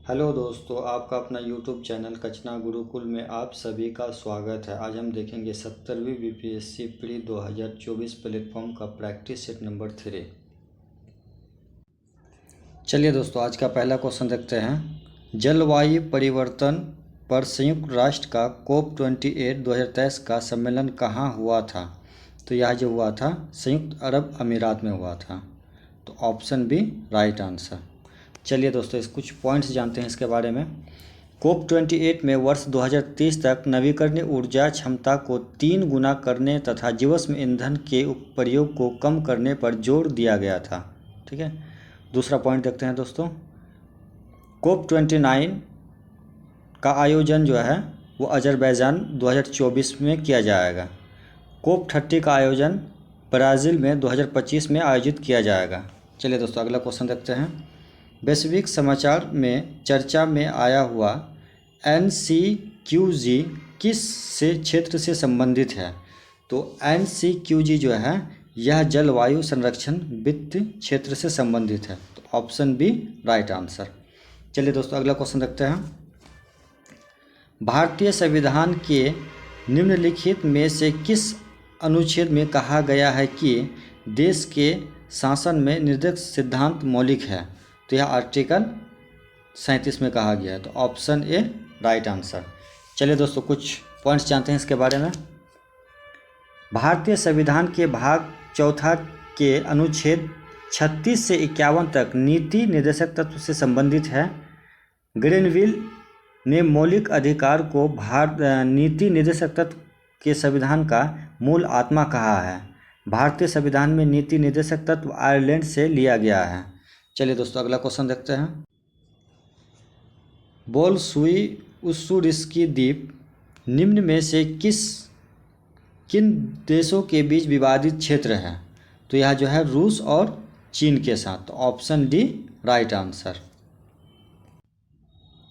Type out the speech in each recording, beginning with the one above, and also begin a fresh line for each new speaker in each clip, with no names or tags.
Hello दोस्तों, आपका अपना यूट्यूब चैनल कचना गुरुकुल में आप सभी का स्वागत है। आज हम देखेंगे 70वीं बीपीएससी प्री 2024 प्लेटफॉर्म का प्रैक्टिस सेट नंबर 3। चलिए दोस्तों, आज का पहला क्वेश्चन देखते हैं। जलवायु परिवर्तन पर संयुक्त राष्ट्र का COP28 2023 का सम्मेलन कहाँ हुआ था? तो यह जो हुआ था संयुक्त अरब अमीरात में हुआ था। तो ऑप्शन बी राइट आंसर। चलिए दोस्तों, इस कुछ पॉइंट्स जानते हैं इसके बारे में। COP28 में वर्ष 2030 तक नवीकरणीय ऊर्जा क्षमता को 3 गुना करने तथा जीवाश्म ईंधन के प्रयोग को कम करने पर जोर दिया गया था। ठीक है, दूसरा पॉइंट देखते हैं दोस्तों। COP29 का आयोजन जो है वो अजरबैजान 2024 में किया जाएगा। COP30 का आयोजन ब्राज़ील में 2025 में आयोजित किया जाएगा। चलिए दोस्तों, अगला क्वेश्चन देखते हैं। वैश्विक समाचार में चर्चा में आया हुआ NCQG किस से क्षेत्र से संबंधित है? तो NCQG जो है यह जलवायु संरक्षण वित्त क्षेत्र से संबंधित है। तो ऑप्शन बी राइट आंसर। चलिए दोस्तों, अगला क्वेश्चन देखते हैं। भारतीय संविधान के निम्नलिखित में से किस अनुच्छेद में कहा गया है कि देश के शासन में निर्देश सिद्धांत मौलिक है? तो यह आर्टिकल 37 में कहा गया है। तो ऑप्शन ए राइट आंसर। चलिए दोस्तों, कुछ पॉइंट्स जानते हैं इसके बारे में। भारतीय संविधान के भाग 4 के अनुच्छेद 36 से 51 तक नीति निर्देशक तत्व से संबंधित है। ग्रेनविल ने मौलिक अधिकार को नीति निर्देशक तत्व के संविधान का मूल आत्मा कहा है। भारतीय संविधान में नीति निर्देशक तत्व आयरलैंड से लिया गया है। चलिए दोस्तों, अगला क्वेश्चन देखते हैं। बोल्शुई-उस्सूरिस्की द्वीप निम्न में से किन देशों के बीच विवादित क्षेत्र है? तो यह जो है रूस और चीन के साथ। तो ऑप्शन डी राइट आंसर।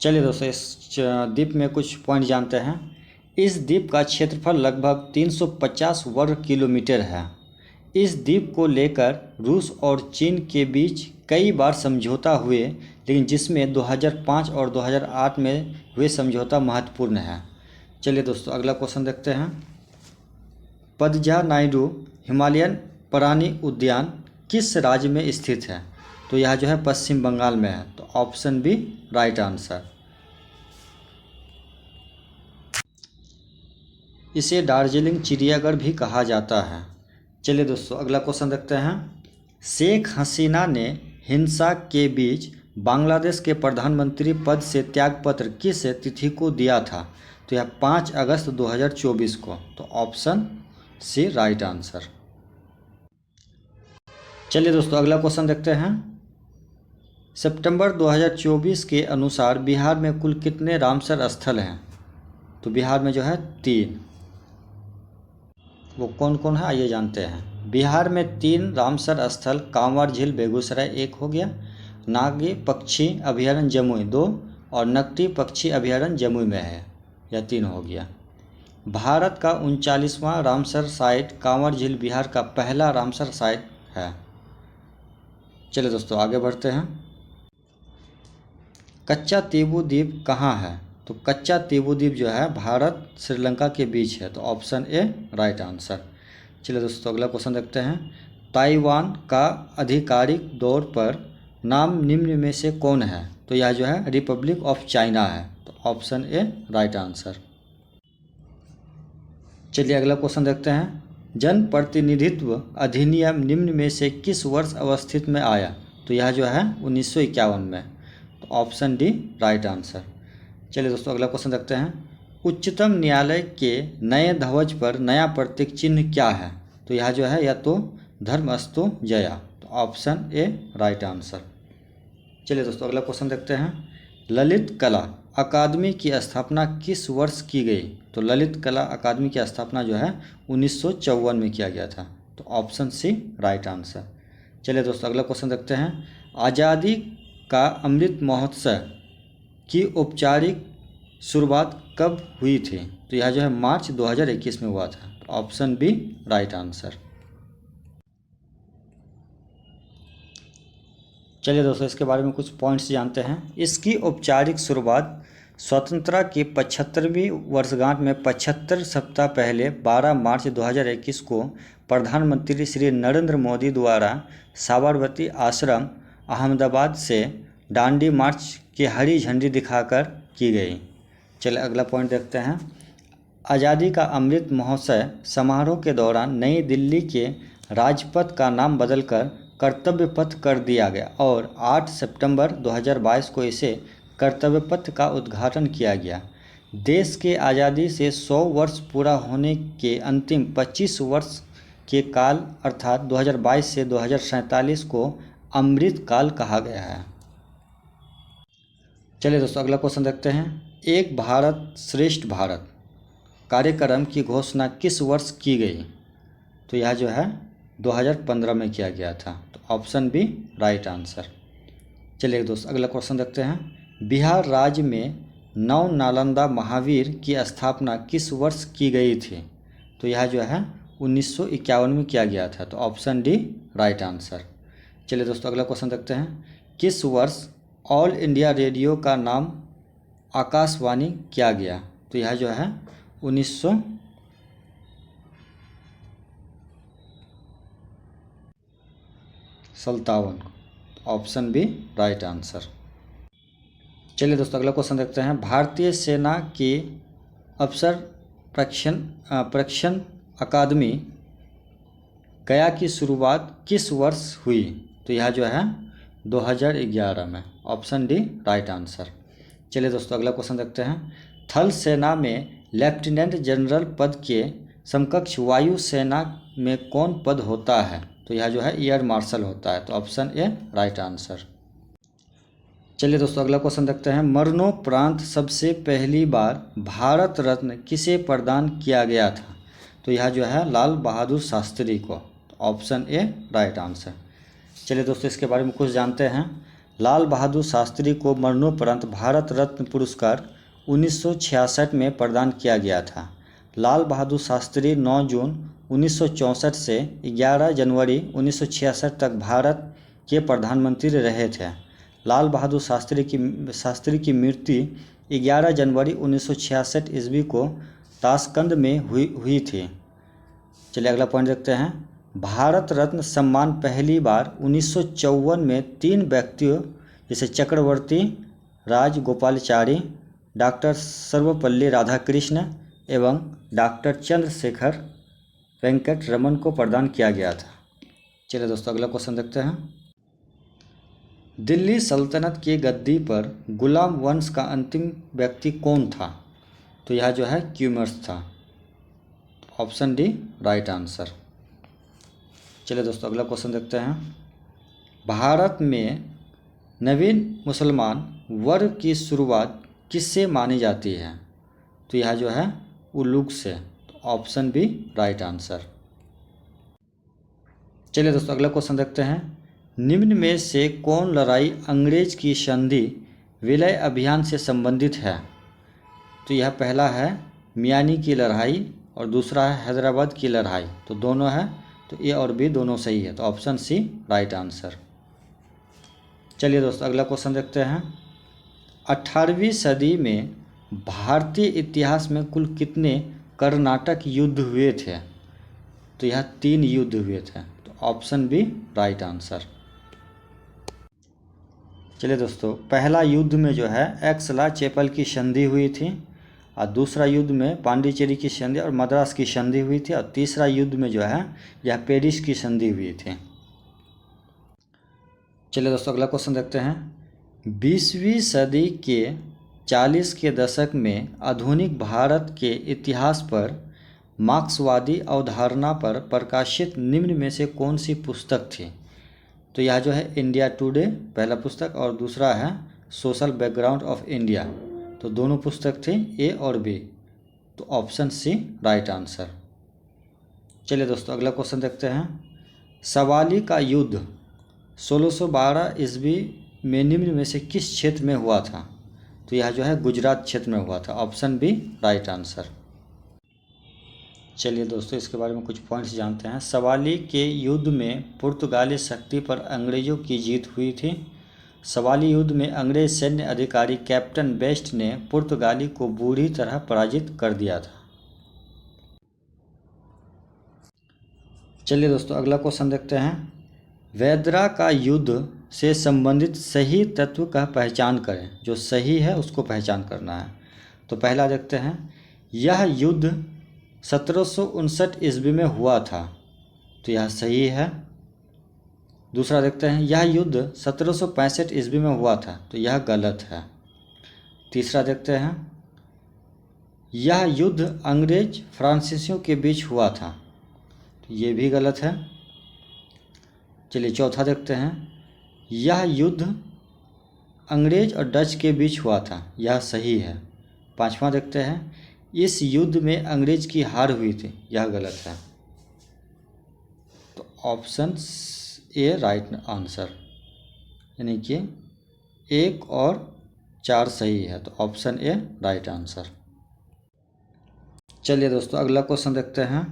चलिए दोस्तों, इस द्वीप में कुछ पॉइंट जानते हैं। इस द्वीप का क्षेत्रफल लगभग 350 वर्ग किलोमीटर है। इस द्वीप को लेकर रूस और चीन के बीच कई बार समझौता हुए, लेकिन जिसमें 2005 और 2008 में हुए समझौता महत्वपूर्ण है। चलिए दोस्तों, अगला क्वेश्चन देखते हैं। पदझा नायडू हिमालयन प्राणी उद्यान किस राज्य में स्थित है? तो यह जो है पश्चिम बंगाल में है। तो ऑप्शन बी राइट आंसर। इसे दार्जिलिंग चिड़ियाघर भी कहा जाता है। चलिए दोस्तों, अगला क्वेश्चन देखते हैं। शेख हसीना ने हिंसा के बीच बांग्लादेश के प्रधानमंत्री पद से त्यागपत्र किस तिथि को दिया था? तो यह 5 अगस्त 2024 को। तो ऑप्शन सी राइट आंसर। चलिए दोस्तों, अगला क्वेश्चन देखते हैं। सितंबर 2024 के अनुसार बिहार में कुल कितने रामसर स्थल हैं? तो बिहार में जो है 3। वो कौन कौन है आइए जानते हैं। बिहार में 3 रामसर स्थल कांवर झील बेगूसराय 1 हो गया, नागी पक्षी अभयारण्य जमुई 2 और नकटी पक्षी अभयारण्य जमुई में है। यह 3 हो गया। भारत का 39वां रामसर साइट कांवर झील बिहार का पहला रामसर साइट है। चलिए दोस्तों, आगे बढ़ते हैं। कच्चा तीबू द्वीप कहाँ है? तो कच्चा तीबू द्वीप जो है भारत श्रीलंका के बीच है। तो ऑप्शन ए राइट आंसर। चलिए दोस्तों, अगला क्वेश्चन देखते हैं। ताइवान का आधिकारिक तौर पर नाम निम्न में से कौन है? तो यह जो है रिपब्लिक ऑफ चाइना है। तो ऑप्शन ए राइट आंसर। चलिए अगला क्वेश्चन देखते हैं। जन प्रतिनिधित्व अधिनियम निम्न में से किस वर्ष अवस्थित में आया? तो यह जो है 1951 में। तो ऑप्शन डी राइट आंसर। चलिए दोस्तों, अगला क्वेश्चन देखते हैं। उच्चतम न्यायालय के नए ध्वज पर नया प्रतीक चिन्ह क्या है? तो यह जो है या तो धर्मस्तु जया। तो ऑप्शन ए राइट आंसर। चलिए दोस्तों, अगला क्वेश्चन देखते हैं। ललित कला अकादमी की स्थापना किस वर्ष की गई? तो ललित कला अकादमी की स्थापना जो है 1954 में किया गया था। तो ऑप्शन सी राइट आंसर। चलिए दोस्तों, अगला क्वेश्चन देखते हैं। आज़ादी का अमृत महोत्सव की औपचारिक शुरुआत कब हुई थी? तो यह जो है मार्च 2021 में हुआ था। तो ऑप्शन बी राइट आंसर। चलिए दोस्तों, इसके बारे में कुछ पॉइंट्स जानते हैं। इसकी औपचारिक शुरुआत स्वतंत्रता की 75वीं वर्षगांठ में 75 सप्ताह पहले 12 मार्च 2021 को प्रधानमंत्री श्री नरेंद्र मोदी द्वारा साबरमती आश्रम अहमदाबाद से दांडी मार्च की हरी झंडी दिखाकर की गई। चलिए अगला पॉइंट देखते हैं। आज़ादी का अमृत महोत्सव समारोह के दौरान नई दिल्ली के राजपथ का नाम बदलकर कर्तव्य पथ कर दिया गया और 8 सितंबर 2022 को इसे कर्तव्य पथ का उद्घाटन किया गया। देश के आज़ादी से 100 वर्ष पूरा होने के अंतिम 25 वर्ष के काल अर्थात 2022 से 2047 को अमृत काल कहा गया है। चलिए दोस्तों, अगला क्वेश्चन देखते हैं। एक भारत श्रेष्ठ भारत कार्यक्रम की घोषणा किस वर्ष की गई? तो यह जो है 2015 में किया गया था। तो ऑप्शन बी राइट आंसर। चलिए दोस्तों, अगला क्वेश्चन देखते हैं। बिहार राज्य में नव नालंदा महावीर की स्थापना किस वर्ष की गई थी? तो यह जो है 1951 में किया गया था। तो ऑप्शन डी राइट आंसर। चलिए दोस्तों, अगला क्वेश्चन देखते हैं। किस वर्ष ऑल इंडिया रेडियो का नाम आकाशवाणी किया गया? तो यह जो है 1957। Option B right answer. चलिए दोस्तों, अगला क्वेश्चन देखते हैं। भारतीय सेना की अफसर प्रशिक्षण अकादमी गया की शुरुआत किस वर्ष हुई? तो यह जो है 2011 में। Option D right answer. चलिए दोस्तों, अगला क्वेश्चन देखते हैं। थल सेना में लेफ्टिनेंट जनरल पद के समकक्ष वायु सेना में कौन पद होता है? तो यह जो है एयर मार्शल होता है। तो ऑप्शन ए राइट आंसर। चलिए दोस्तों, अगला क्वेश्चन देखते हैं। मरणोपरांत सबसे पहली बार भारत रत्न किसे प्रदान किया गया था? तो यह जो है लाल बहादुर शास्त्री को। Option A right answer. चलिए दोस्तों, इसके बारे में कुछ जानते हैं। लाल बहादुर शास्त्री को मरणोपरांत भारत रत्न पुरस्कार 1966 में प्रदान किया गया था। लाल बहादुर शास्त्री 9 जून 1964 से 11 जनवरी 1966 तक भारत के प्रधानमंत्री रहे थे। लाल बहादुर शास्त्री की मृत्यु 11 जनवरी 1966 ईस्वी को ताशकंद में हुई थी। चलिए अगला पॉइंट देखते हैं। भारत रत्न सम्मान पहली बार 1954 में 3 व्यक्तियों जैसे चक्रवर्ती राजगोपालाचारी, डॉक्टर सर्वपल्ली राधाकृष्ण एवं डॉक्टर चंद्रशेखर वेंकट रमन को प्रदान किया गया था। चलिए दोस्तों, अगला क्वेश्चन देखते हैं। दिल्ली सल्तनत की गद्दी पर गुलाम वंश का अंतिम व्यक्ति कौन था? तो यह जो है क्यूमर्स था। Option D right answer. चलिए दोस्तों, अगला क्वेश्चन देखते हैं। भारत में नवीन मुसलमान वर्ग की शुरुआत किससे मानी जाती है? तो यह जो है उलूग से। तो ऑप्शन बी राइट आंसर। चलिए दोस्तों, अगला क्वेश्चन देखते हैं। निम्न में से कौन लड़ाई अंग्रेज की संधि विलय अभियान से संबंधित है? तो यह पहला है मियानी की लड़ाई और दूसरा है हैदराबाद की लड़ाई। तो दोनों है, तो ए और बी दोनों सही है। तो ऑप्शन सी राइट आंसर। चलिए दोस्तों, अगला क्वेश्चन देखते हैं। 18वीं सदी में भारतीय इतिहास में कुल कितने कर्नाटक युद्ध हुए थे? तो यह 3 युद्ध हुए थे। तो ऑप्शन बी राइट आंसर। चलिए दोस्तों, पहला युद्ध में जो है एक्सला चैपल की संधि हुई थी और दूसरा युद्ध में पांडिचेरी की संधि और मद्रास की संधि हुई थी और तीसरा युद्ध में जो है यह पेरिस की संधि हुई थी। चलिए दोस्तों, अगला क्वेश्चन देखते हैं। 20वीं सदी के 40 के दशक में आधुनिक भारत के इतिहास पर मार्क्सवादी अवधारणा पर प्रकाशित निम्न में से कौन सी पुस्तक थी? तो यह जो है इंडिया टुडे पहला पुस्तक और दूसरा है सोशल बैकग्राउंड ऑफ इंडिया। तो दोनों पुस्तक थे ए और बी। तो ऑप्शन सी राइट आंसर। चलिए दोस्तों, अगला क्वेश्चन देखते हैं। सवाली का युद्ध 1612 ईस्वी में निम्न में से किस क्षेत्र में हुआ था? तो यह जो है गुजरात क्षेत्र में हुआ था। Option B right answer. चलिए दोस्तों, इसके बारे में कुछ पॉइंट्स जानते हैं। सवाली के युद्ध में पुर्तगाली शक्ति पर अंग्रेज़ों की जीत हुई थी। सवाली युद्ध में अंग्रेज सैन्य अधिकारी कैप्टन बेस्ट ने पुर्तगाली को बुरी तरह पराजित कर दिया था। चलिए दोस्तों, अगला क्वेश्चन देखते हैं। वेदरा का युद्ध से संबंधित सही तत्व का पहचान करें। जो सही है उसको पहचान करना है। तो पहला देखते हैं, यह युद्ध 1759 ईस्वी में हुआ था। तो यह सही है। दूसरा देखते हैं, यह युद्ध 1765 ईस्वी में हुआ था। तो यह गलत है। तीसरा देखते हैं, यह युद्ध अंग्रेज फ्रांसीसियों के बीच हुआ था। तो ये भी गलत है। चलिए चौथा देखते हैं, यह युद्ध अंग्रेज और डच के बीच हुआ था। यह सही है। पांचवा देखते हैं, इस युद्ध में अंग्रेज की हार हुई थी। यह गलत है। तो ऑप्शन ए राइट आंसर, यानी कि 1 और 4 सही है। तो ऑप्शन ए राइट आंसर। चलिए दोस्तों, अगला क्वेश्चन देखते हैं।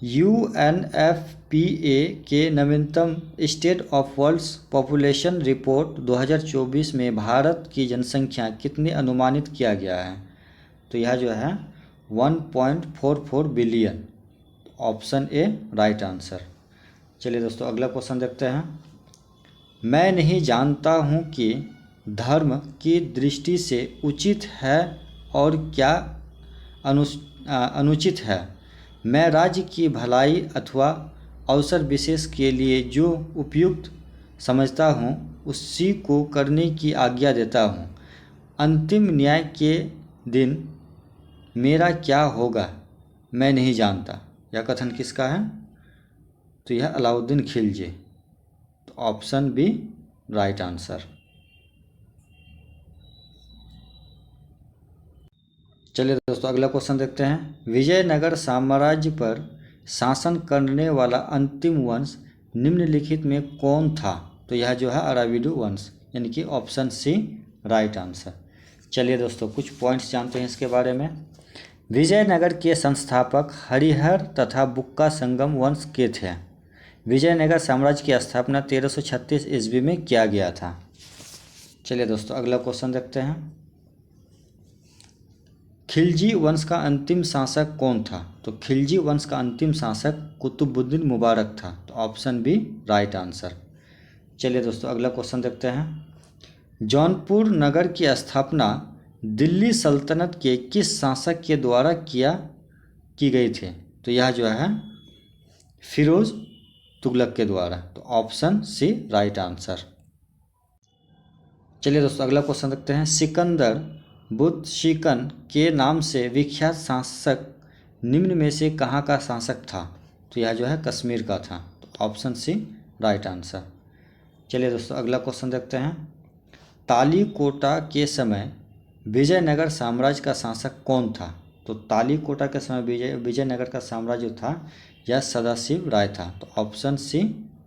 UNFPA के नवीनतम state of world's population report 2024 में भारत की जनसंख्या कितनी अनुमानित किया गया है। तो यह जो है 1.44 billion. Option A right answer. चलिए दोस्तों, अगला क्वेश्चन देखते हैं। मैं नहीं जानता हूँ कि धर्म की दृष्टि से उचित है और क्या अनुचित है। मैं राज्य की भलाई अथवा अवसर विशेष के लिए जो उपयुक्त समझता हूँ उसी को करने की आज्ञा देता हूँ। अंतिम न्याय के दिन मेरा क्या होगा मैं नहीं जानता। यह कथन किसका है। तो यह अलाउद्दीन खिलजी। तो ऑप्शन बी राइट आंसर। चलिए दोस्तों, अगला क्वेश्चन देखते हैं। विजयनगर साम्राज्य पर शासन करने वाला अंतिम वंश निम्नलिखित में कौन था। तो यह जो है अराविडु वंश, यानी कि ऑप्शन सी राइट आंसर। चलिए दोस्तों, कुछ पॉइंट्स जानते हैं इसके बारे में। विजयनगर के संस्थापक हरिहर तथा बुक्का संगम वंश के थे। विजयनगर साम्राज्य की स्थापना 1336 ईस्वी में किया गया था। चलिए दोस्तों, अगला क्वेश्चन देखते हैं। खिलजी वंश का अंतिम शासक कौन था। तो खिलजी वंश का अंतिम शासक कुतुबुद्दीन मुबारक था। तो ऑप्शन बी राइट आंसर। चलिए दोस्तों, अगला क्वेश्चन देखते हैं। जौनपुर नगर की स्थापना दिल्ली सल्तनत के किस शासक के द्वारा की गई थी। तो यह जो है फिरोज तुगलक के द्वारा। तो ऑप्शन सी राइट आंसर। चलिए दोस्तों, अगला क्वेश्चन देखते हैं। सिकंदर बुत्शिकन के नाम से विख्यात शासक निम्न में से कहाँ का शासक था। तो यह जो है कश्मीर का था। तो ऑप्शन सी राइट आंसर। चलिए दोस्तों, अगला क्वेश्चन देखते हैं। तालीकोटा के समय विजयनगर साम्राज्य का शासक कौन था। तो तालीकोटा के समय विजयनगर का साम्राज्य था यह सदाशिव राय था। तो ऑप्शन सी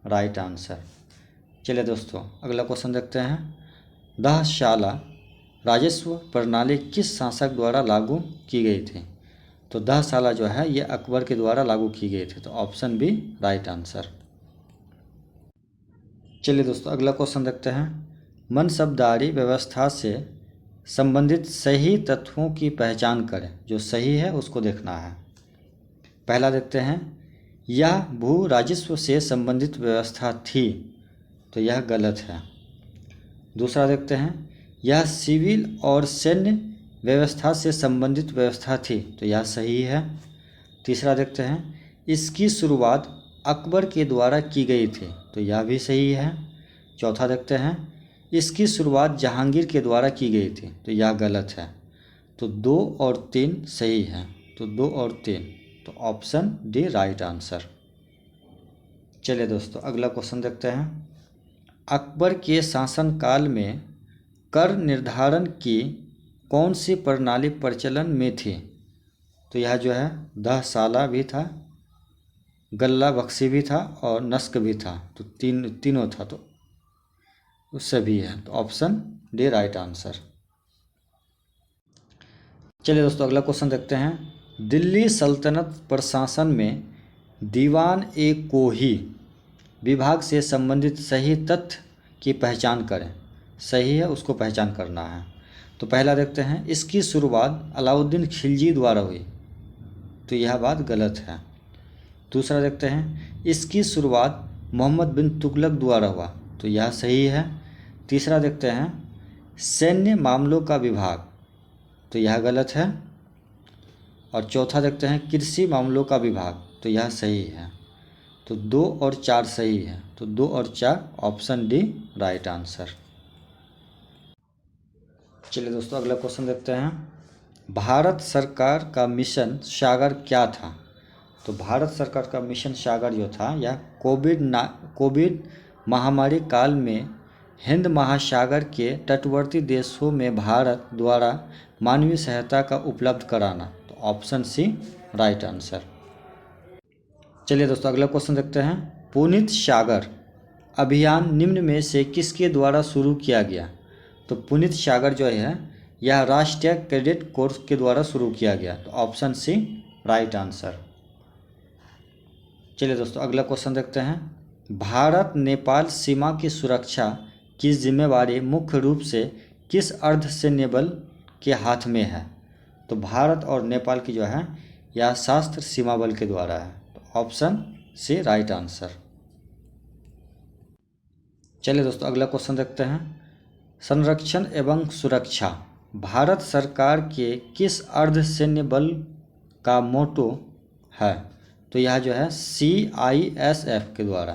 राइट आंसर। चलिए दोस्तों, अगला क्वेश्चन देखते हैं। दहशाला राजस्व प्रणाली किस शासक द्वारा लागू की गई थी। तो दहशाला जो है ये अकबर के द्वारा लागू की गई थी। तो ऑप्शन बी राइट आंसर। चलिए दोस्तों, अगला क्वेश्चन देखते हैं। मनसबदारी व्यवस्था से संबंधित सही तत्वों की पहचान करें। जो सही है उसको देखना है। पहला देखते हैं, यह भू राजस्व से संबंधित व्यवस्था थी। तो यह गलत है। दूसरा देखते हैं, यह सिविल और सैन्य व्यवस्था से संबंधित व्यवस्था थी। तो यह सही है। तीसरा देखते हैं, इसकी शुरुआत अकबर के द्वारा की गई थी। तो यह भी सही है। चौथा देखते हैं, इसकी शुरुआत जहांगीर के द्वारा की गई थी। तो यह गलत है। तो 2 और 3 सही है। तो 2 और 3। तो ऑप्शन डी राइट आंसर। चलिए दोस्तों, अगला क्वेश्चन देखते हैं। अकबर के शासनकाल में कर निर्धारण की कौन सी प्रणाली प्रचलन में थी। तो यह जो है दहशाला भी था, गल्ला बख्शी भी था और नस्क भी था। तो तीनों था। तो उससे भी है। तो ऑप्शन डी राइट आंसर। चलिए दोस्तों, अगला क्वेश्चन देखते हैं। दिल्ली सल्तनत प्रशासन में दीवान ए कोही विभाग से संबंधित सही तथ्य की पहचान करें। सही है उसको पहचान करना है। तो पहला देखते हैं, इसकी शुरुआत अलाउद्दीन खिलजी द्वारा हुई, तो यह बात गलत है। दूसरा देखते हैं, इसकी शुरुआत मोहम्मद बिन तुगलक द्वारा हुआ, तो यह सही है। तीसरा देखते हैं, सैन्य मामलों का विभाग, तो यह गलत है। और चौथा देखते हैं, कृषि मामलों का विभाग, तो यह सही है। तो 2 और 4 सही है, तो 2 और 4 ऑप्शन डी राइट आंसर। चलिए दोस्तों अगला क्वेश्चन देखते हैं, भारत सरकार का मिशन सागर क्या था? तो भारत सरकार का मिशन सागर जो था यह कोविड महामारी काल में हिंद महासागर के तटवर्ती देशों में भारत द्वारा मानवीय सहायता का उपलब्ध कराना, तो ऑप्शन सी राइट आंसर। चलिए दोस्तों अगला क्वेश्चन देखते हैं, पुनीत सागर अभियान निम्न में से किसके द्वारा शुरू किया गया? तो पुनीत सागर जो है यह राष्ट्रीय कैडेट कोर्स के द्वारा शुरू किया गया, तो ऑप्शन सी राइट आंसर। चलिए दोस्तों अगला क्वेश्चन देखते हैं, भारत नेपाल सीमा की सुरक्षा की जिम्मेवारी मुख्य रूप से किस अर्धसैन्य बल के हाथ में है? तो भारत और नेपाल की जो है यह सशस्त्र सीमा बल के द्वारा है, तो ऑप्शन सी राइट आंसर। चलिए दोस्तों अगला क्वेश्चन देखते हैं, संरक्षण एवं सुरक्षा भारत सरकार के किस अर्धसैन्य बल का मोटो है? तो यह जो है CISF के द्वारा,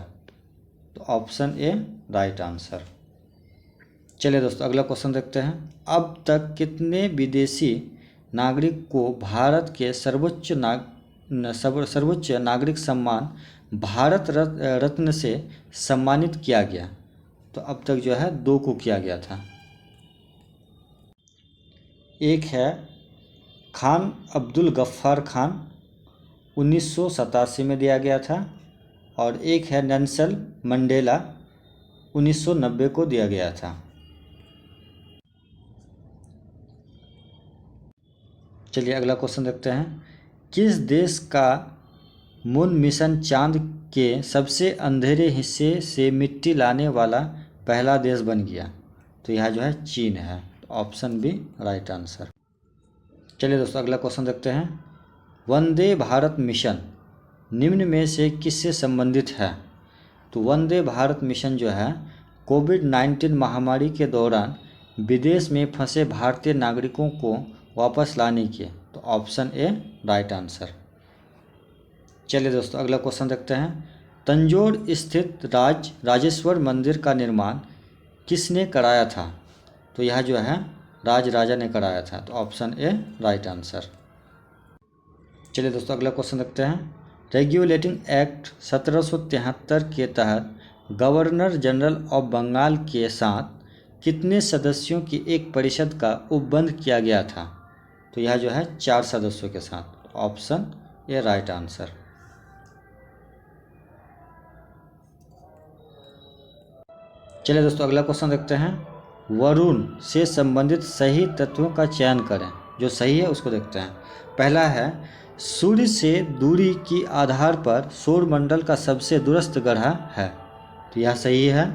तो ऑप्शन ए राइट आंसर। चलिए दोस्तों अगला क्वेश्चन देखते हैं, अब तक कितने विदेशी नागरिक को भारत के सर्वोच्च नागरिक सम्मान भारत रत्न से सम्मानित किया गया? तो अब तक जो है 2 को किया गया था। एक है खान अब्दुल गफ्फार खान 1987 में दिया गया था, और एक है नेल्सन मंडेला 1990 को दिया गया था। चलिए अगला क्वेश्चन देखते हैं, किस देश का मून मिशन चांद के सबसे अंधेरे हिस्से से मिट्टी लाने वाला पहला देश बन गया? तो यह जो है चीन है, ऑप्शन बी राइट आंसर। चलिए दोस्तों अगला क्वेश्चन देखते हैं, वंदे भारत मिशन निम्न में से किससे संबंधित है? तो वंदे भारत मिशन जो है कोविड-19 महामारी के दौरान विदेश में फंसे भारतीय नागरिकों को वापस लाने के, तो ऑप्शन ए राइट आंसर। चलिए दोस्तों अगला क्वेश्चन देखते हैं, तंजौर स्थित राजेश्वर मंदिर का निर्माण किसने कराया था? तो यह जो है राजा ने कराया था, तो ऑप्शन ए राइट आंसर। चलिए दोस्तों अगला क्वेश्चन देखते हैं, रेगुलेटिंग एक्ट 1773 के तहत गवर्नर जनरल ऑफ बंगाल के साथ कितने सदस्यों की एक परिषद का उपबंध किया गया था? तो यह जो है 4 सदस्यों के साथ, ऑप्शन ए राइट आंसर। चलिए दोस्तों अगला क्वेश्चन देखते हैं, वरुण से संबंधित सही तत्वों का चयन करें। जो सही है उसको देखते हैं। पहला है, सूर्य से दूरी की आधार पर सौरमंडल का सबसे दूरस्थ ग्रह है, तो यह सही है।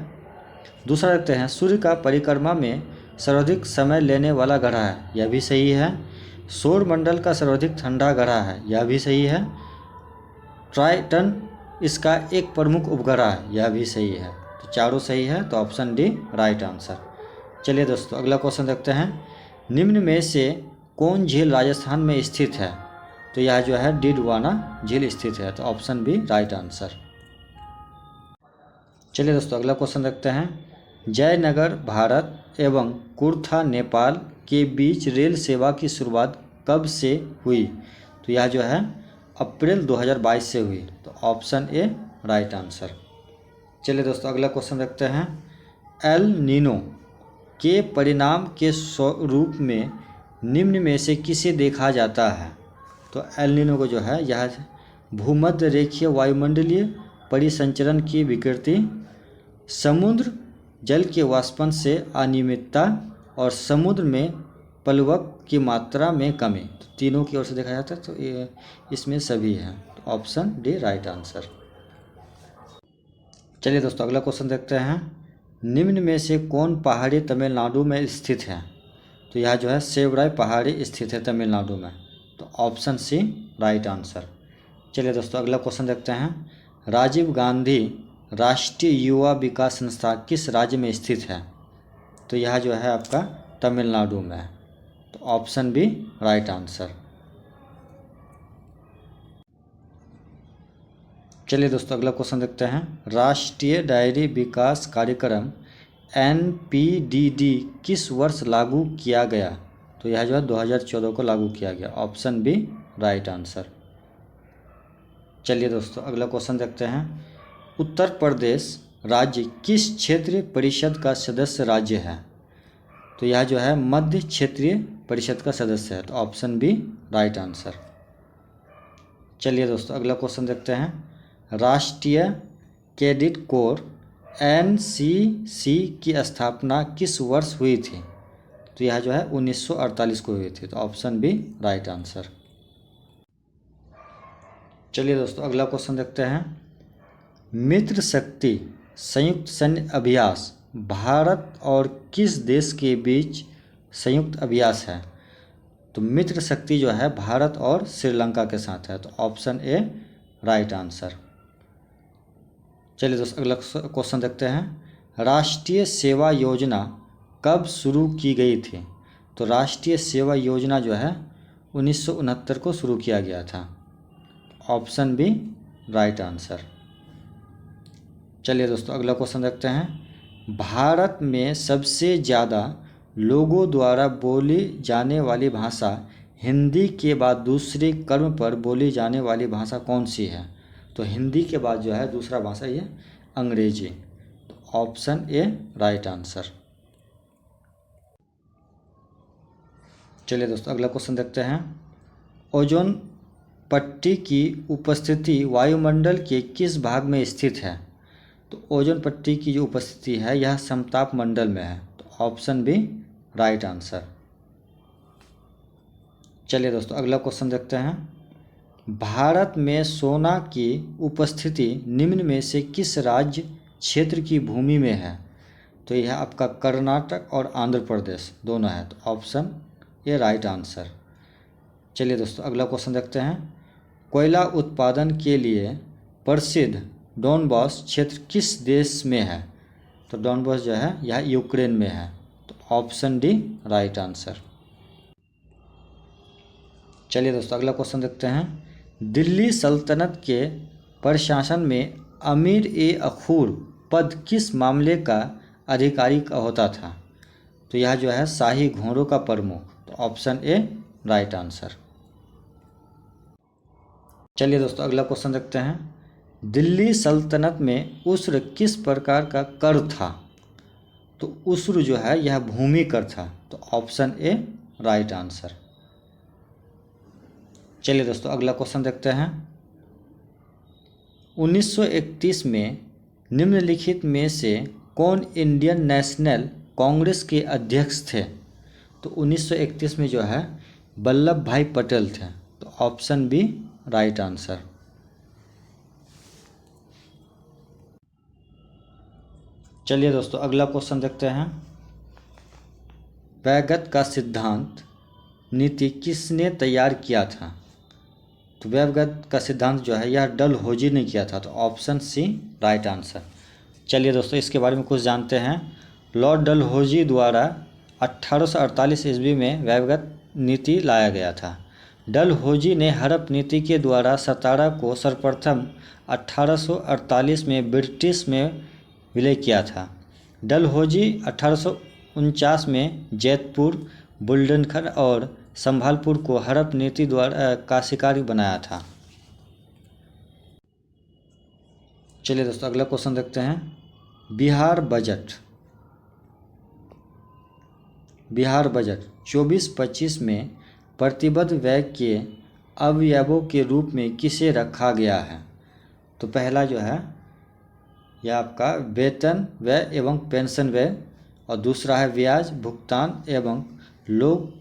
दूसरा देखते हैं, सूर्य का परिक्रमा में सर्वाधिक समय लेने वाला ग्रह है, यह भी सही है। सौरमंडल का सर्वाधिक ठंडा ग्रह है, यह भी सही है। ट्राइटन इसका एक प्रमुख उपग्रह है, यह भी सही है। तो चारों सही है, तो ऑप्शन डी राइट आंसर। चलिए दोस्तों अगला क्वेश्चन देखते हैं, निम्न में से कौन झील राजस्थान में स्थित है? तो यह जो है डिडवाना झील स्थित है, तो ऑप्शन बी राइट आंसर। चलिए दोस्तों अगला क्वेश्चन देखते हैं, जयनगर भारत एवं कुर्था नेपाल के बीच रेल सेवा की शुरुआत कब से हुई? तो यह जो है अप्रैल 2022 से हुई, तो ऑप्शन ए राइट आंसर। चलिए दोस्तों अगला क्वेश्चन देखते हैं, एल नीनो के परिणाम के रूप में निम्न में से किसे देखा जाता है? तो एल नीनो को जो है यह भूमध्य रेखीय वायुमंडलीय परिसंचरण की विकृति, समुद्र जल के वाष्पन से अनियमितता और समुद्र में प्लवक की मात्रा में कमी, तो तीनों की ओर से देखा जाता है तो ये इसमें सभी हैं, तो ऑप्शन डी राइट आंसर। चलिए दोस्तों अगला क्वेश्चन देखते हैं, निम्न में से कौन पहाड़ी तमिलनाडु में स्थित है? तो यह जो है सेवराई पहाड़ी स्थित है तमिलनाडु में, तो ऑप्शन सी राइट आंसर। चलिए दोस्तों अगला क्वेश्चन देखते हैं, राजीव गांधी राष्ट्रीय युवा विकास संस्था किस राज्य में स्थित है? तो यह जो है आपका तमिलनाडु में है, तो ऑप्शन बी राइट आंसर। चलिए दोस्तों अगला क्वेश्चन देखते हैं, राष्ट्रीय डेयरी विकास कार्यक्रम NPDD किस वर्ष लागू किया गया? तो यह जो है 2014 को लागू किया गया, ऑप्शन बी राइट आंसर। चलिए दोस्तों अगला क्वेश्चन देखते हैं, उत्तर प्रदेश राज्य किस क्षेत्रीय परिषद का सदस्य राज्य है? तो यह जो है मध्य क्षेत्रीय परिषद का सदस्य है, तो ऑप्शन बी राइट आंसर। चलिए दोस्तों अगला क्वेश्चन देखते हैं, राष्ट्रीय कैडेट कोर NCC की स्थापना किस वर्ष हुई थी? तो यह जो है 1948 को हुई थी, तो ऑप्शन बी राइट आंसर। चलिए दोस्तों अगला क्वेश्चन देखते हैं, मित्र शक्ति संयुक्त सैन्य अभ्यास भारत और किस देश के बीच संयुक्त अभ्यास है? तो मित्र शक्ति जो है भारत और श्रीलंका के साथ है, तो ऑप्शन ए राइट आंसर। चलिए दोस्तों अगला क्वेश्चन देखते हैं, राष्ट्रीय सेवा योजना कब शुरू की गई थी? तो राष्ट्रीय सेवा योजना जो है 1969 को शुरू किया गया था, ऑप्शन बी राइट आंसर। चलिए दोस्तों अगला क्वेश्चन देखते हैं, भारत में सबसे ज़्यादा लोगों द्वारा बोली जाने वाली भाषा हिंदी के बाद दूसरे क्रम पर बोली जाने वाली भाषा कौन सी है? तो हिंदी के बाद जो है दूसरा भाषा ये अंग्रेजी, तो ऑप्शन ए राइट आंसर। चलिए दोस्तों अगला क्वेश्चन देखते हैं, ओजोन पट्टी की उपस्थिति वायुमंडल के किस भाग में स्थित है? तो ओजोन पट्टी की जो उपस्थिति है यह समताप मंडल में है, तो ऑप्शन बी राइट आंसर। चलिए दोस्तों अगला क्वेश्चन देखते हैं, भारत में सोना की उपस्थिति निम्न में से किस राज्य क्षेत्र की भूमि में है? तो यह आपका कर्नाटक और आंध्र प्रदेश दोनों है, तो ऑप्शन ए राइट आंसर। चलिए दोस्तों अगला क्वेश्चन देखते हैं, कोयला उत्पादन के लिए प्रसिद्ध डॉनबॉस क्षेत्र किस देश में है? तो डॉनबॉस जो है यह यूक्रेन में है, तो ऑप्शन डी राइट आंसर। चलिए दोस्तों अगला क्वेश्चन देखते हैं, दिल्ली सल्तनत के प्रशासन में अमीर ए अखूर पद किस मामले का अधिकारी होता था? तो यह जो है शाही घोड़ों का प्रमुख, तो ऑप्शन ए राइट आंसर। चलिए दोस्तों अगला क्वेश्चन देखते हैं, दिल्ली सल्तनत में उस्र किस प्रकार का कर था? तो उस्र जो है यह भूमि कर था, तो ऑप्शन ए राइट आंसर। चलिए दोस्तों अगला क्वेश्चन देखते हैं, 1931 में निम्नलिखित में से कौन इंडियन नेशनल कांग्रेस के अध्यक्ष थे? तो 1931 में जो है वल्लभ भाई पटेल थे, तो ऑप्शन बी राइट आंसर। चलिए दोस्तों अगला क्वेश्चन देखते हैं, वैगत का सिद्धांत नीति किसने तैयार किया था? तो वैगत का सिद्धांत जो है यह डलहौजी ने किया था, तो ऑप्शन सी राइट आंसर। चलिए दोस्तों इसके बारे में कुछ जानते हैं, लॉर्ड डलहौजी द्वारा 1848 ईस्वी में वैगत नीति लाया गया था। डलहौजी ने हड़प नीति के द्वारा सतारा को सर्वप्रथम 1848 में ब्रिटिश में विलय किया था। डलहौजी 1849 में जैतपुर, बुलंदशहर और संभालपुर को हड़प नीति द्वारा का शिकार बनाया था। चलिए दोस्तों अगला क्वेश्चन देखते हैं, बिहार बजट 24-25 में प्रतिबद्ध व्यय के अवयवों के रूप में किसे रखा गया है? तो पहला जो है यह आपका वेतन व्यय एवं पेंशन व्यय, और दूसरा है ब्याज भुगतान एवं लोक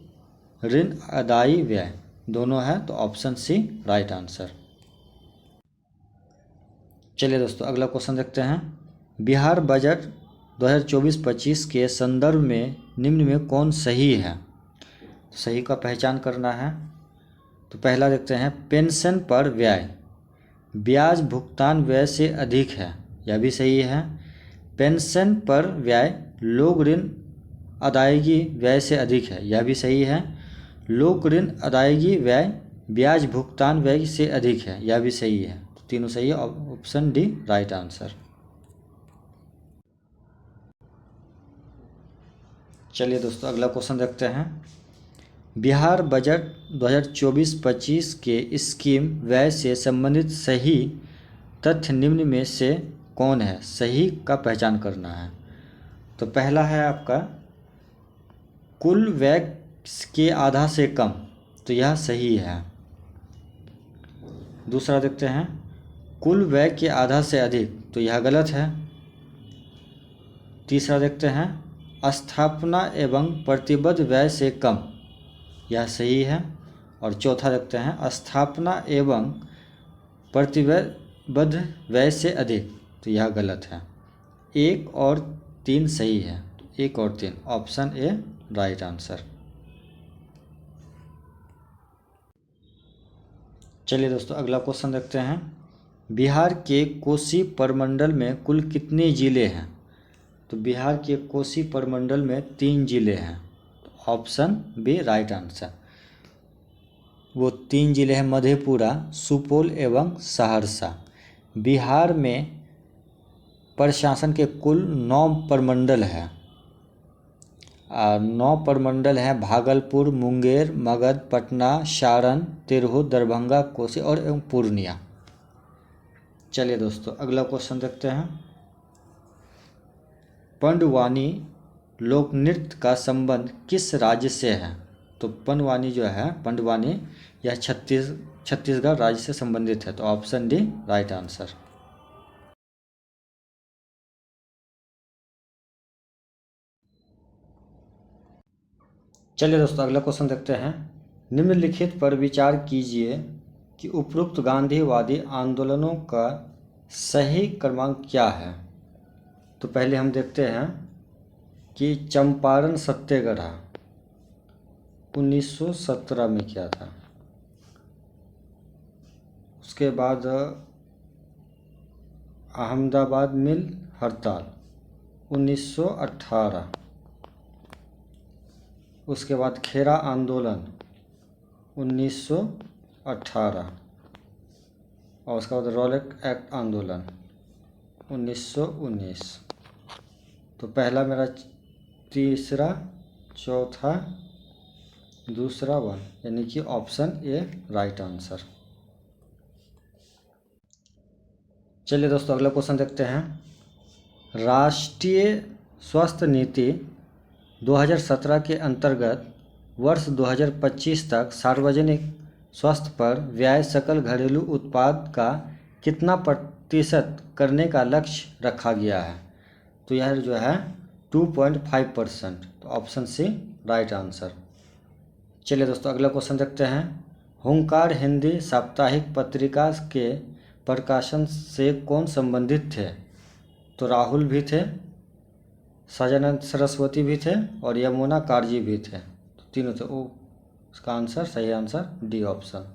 ऋण अदायी व्यय दोनों है, तो ऑप्शन सी राइट आंसर। चलिए दोस्तों अगला क्वेश्चन देखते हैं। बिहार बजट 2024-25 के संदर्भ में निम्न में कौन सही है? तो सही का पहचान करना है। तो पहला देखते हैं, पेंशन पर व्यय ब्याज भुगतान व्यय से अधिक है, यह भी सही है। पेंशन पर व्यय लोक ऋण अदायगी व्यय से अधिक है, यह भी सही है। लोक ऋण अदायगी व्यय ब्याज भुगतान व्यय से अधिक है, यह भी सही है। तो तीनों सही है, ऑप्शन डी राइट आंसर। चलिए दोस्तों अगला क्वेश्चन देखते हैं। बिहार बजट 2024-25 के स्कीम व्यय से संबंधित सही तथ्य निम्न में से कौन है? सही का पहचान करना है। तो पहला है आपका कुल व्यय के आधा से कम, तो यह सही है। दूसरा देखते हैं कुल व्यय के आधा से अधिक, तो यह गलत है। तीसरा देखते हैं स्थापना एवं प्रतिबद्ध व्यय से कम, यह सही है। और चौथा देखते हैं स्थापना एवं प्रतिबद्ध व्यय से अधिक, तो यह गलत है। 1 और 3 सही है, 1 और 3 ऑप्शन ए राइट आंसर। चलिए दोस्तों अगला क्वेश्चन देखते हैं। बिहार के कोसी प्रमंडल में कुल कितने ज़िले हैं? तो बिहार के कोसी प्रमंडल में 3 ज़िले हैं, तो ऑप्शन बी राइट आंसर। वो 3 ज़िले हैं मधेपुरा, सुपौल एवं सहरसा। बिहार में प्रशासन के कुल 9 प्रमंडल हैं। 9 प्रमंडल हैं भागलपुर, मुंगेर, मगध, पटना, सारण, तिरहुत, दरभंगा, कोसी और एवं पूर्णिया। चलिए दोस्तों अगला क्वेश्चन देखते हैं। पंडवानी लोक नृत्य का संबंध किस राज्य से है? तो पंडवानी जो है पंडवानी यह छत्तीसगढ़ राज्य से संबंधित है, तो ऑप्शन डी राइट आंसर। चलिए दोस्तों अगला क्वेश्चन देखते हैं। निम्नलिखित पर विचार कीजिए कि उपरोक्त गांधीवादी आंदोलनों का सही क्रमांक क्या है? तो पहले हम देखते हैं कि चंपारण सत्याग्रह 1917 में किया था। उसके बाद अहमदाबाद मिल हड़ताल 1918। उसके बाद खेरा आंदोलन 1918 और उसके बाद रॉलेट एक्ट आंदोलन 1919। तो पहला मेरा तीसरा, चौथा, दूसरा 1, यानी कि ऑप्शन ए राइट आंसर। चलिए दोस्तों अगला क्वेश्चन देखते हैं। राष्ट्रीय स्वास्थ्य नीति 2017 के अंतर्गत वर्ष 2025 तक सार्वजनिक स्वास्थ्य पर व्यय सकल घरेलू उत्पाद का कितना प्रतिशत करने का लक्ष्य रखा गया है? तो यह जो है 2.5%, तो ऑप्शन सी राइट आंसर। चलिए दोस्तों अगला क्वेश्चन देखते हैं। हुंकार हिंदी साप्ताहिक पत्रिका के प्रकाशन से कौन संबंधित थे? तो राहुल भी थे, सजानंद सरस्वती भी थे और यमुना काजी भी थे, तो तीनों थे। ओ उसका आंसर सही आंसर डी ऑप्शन।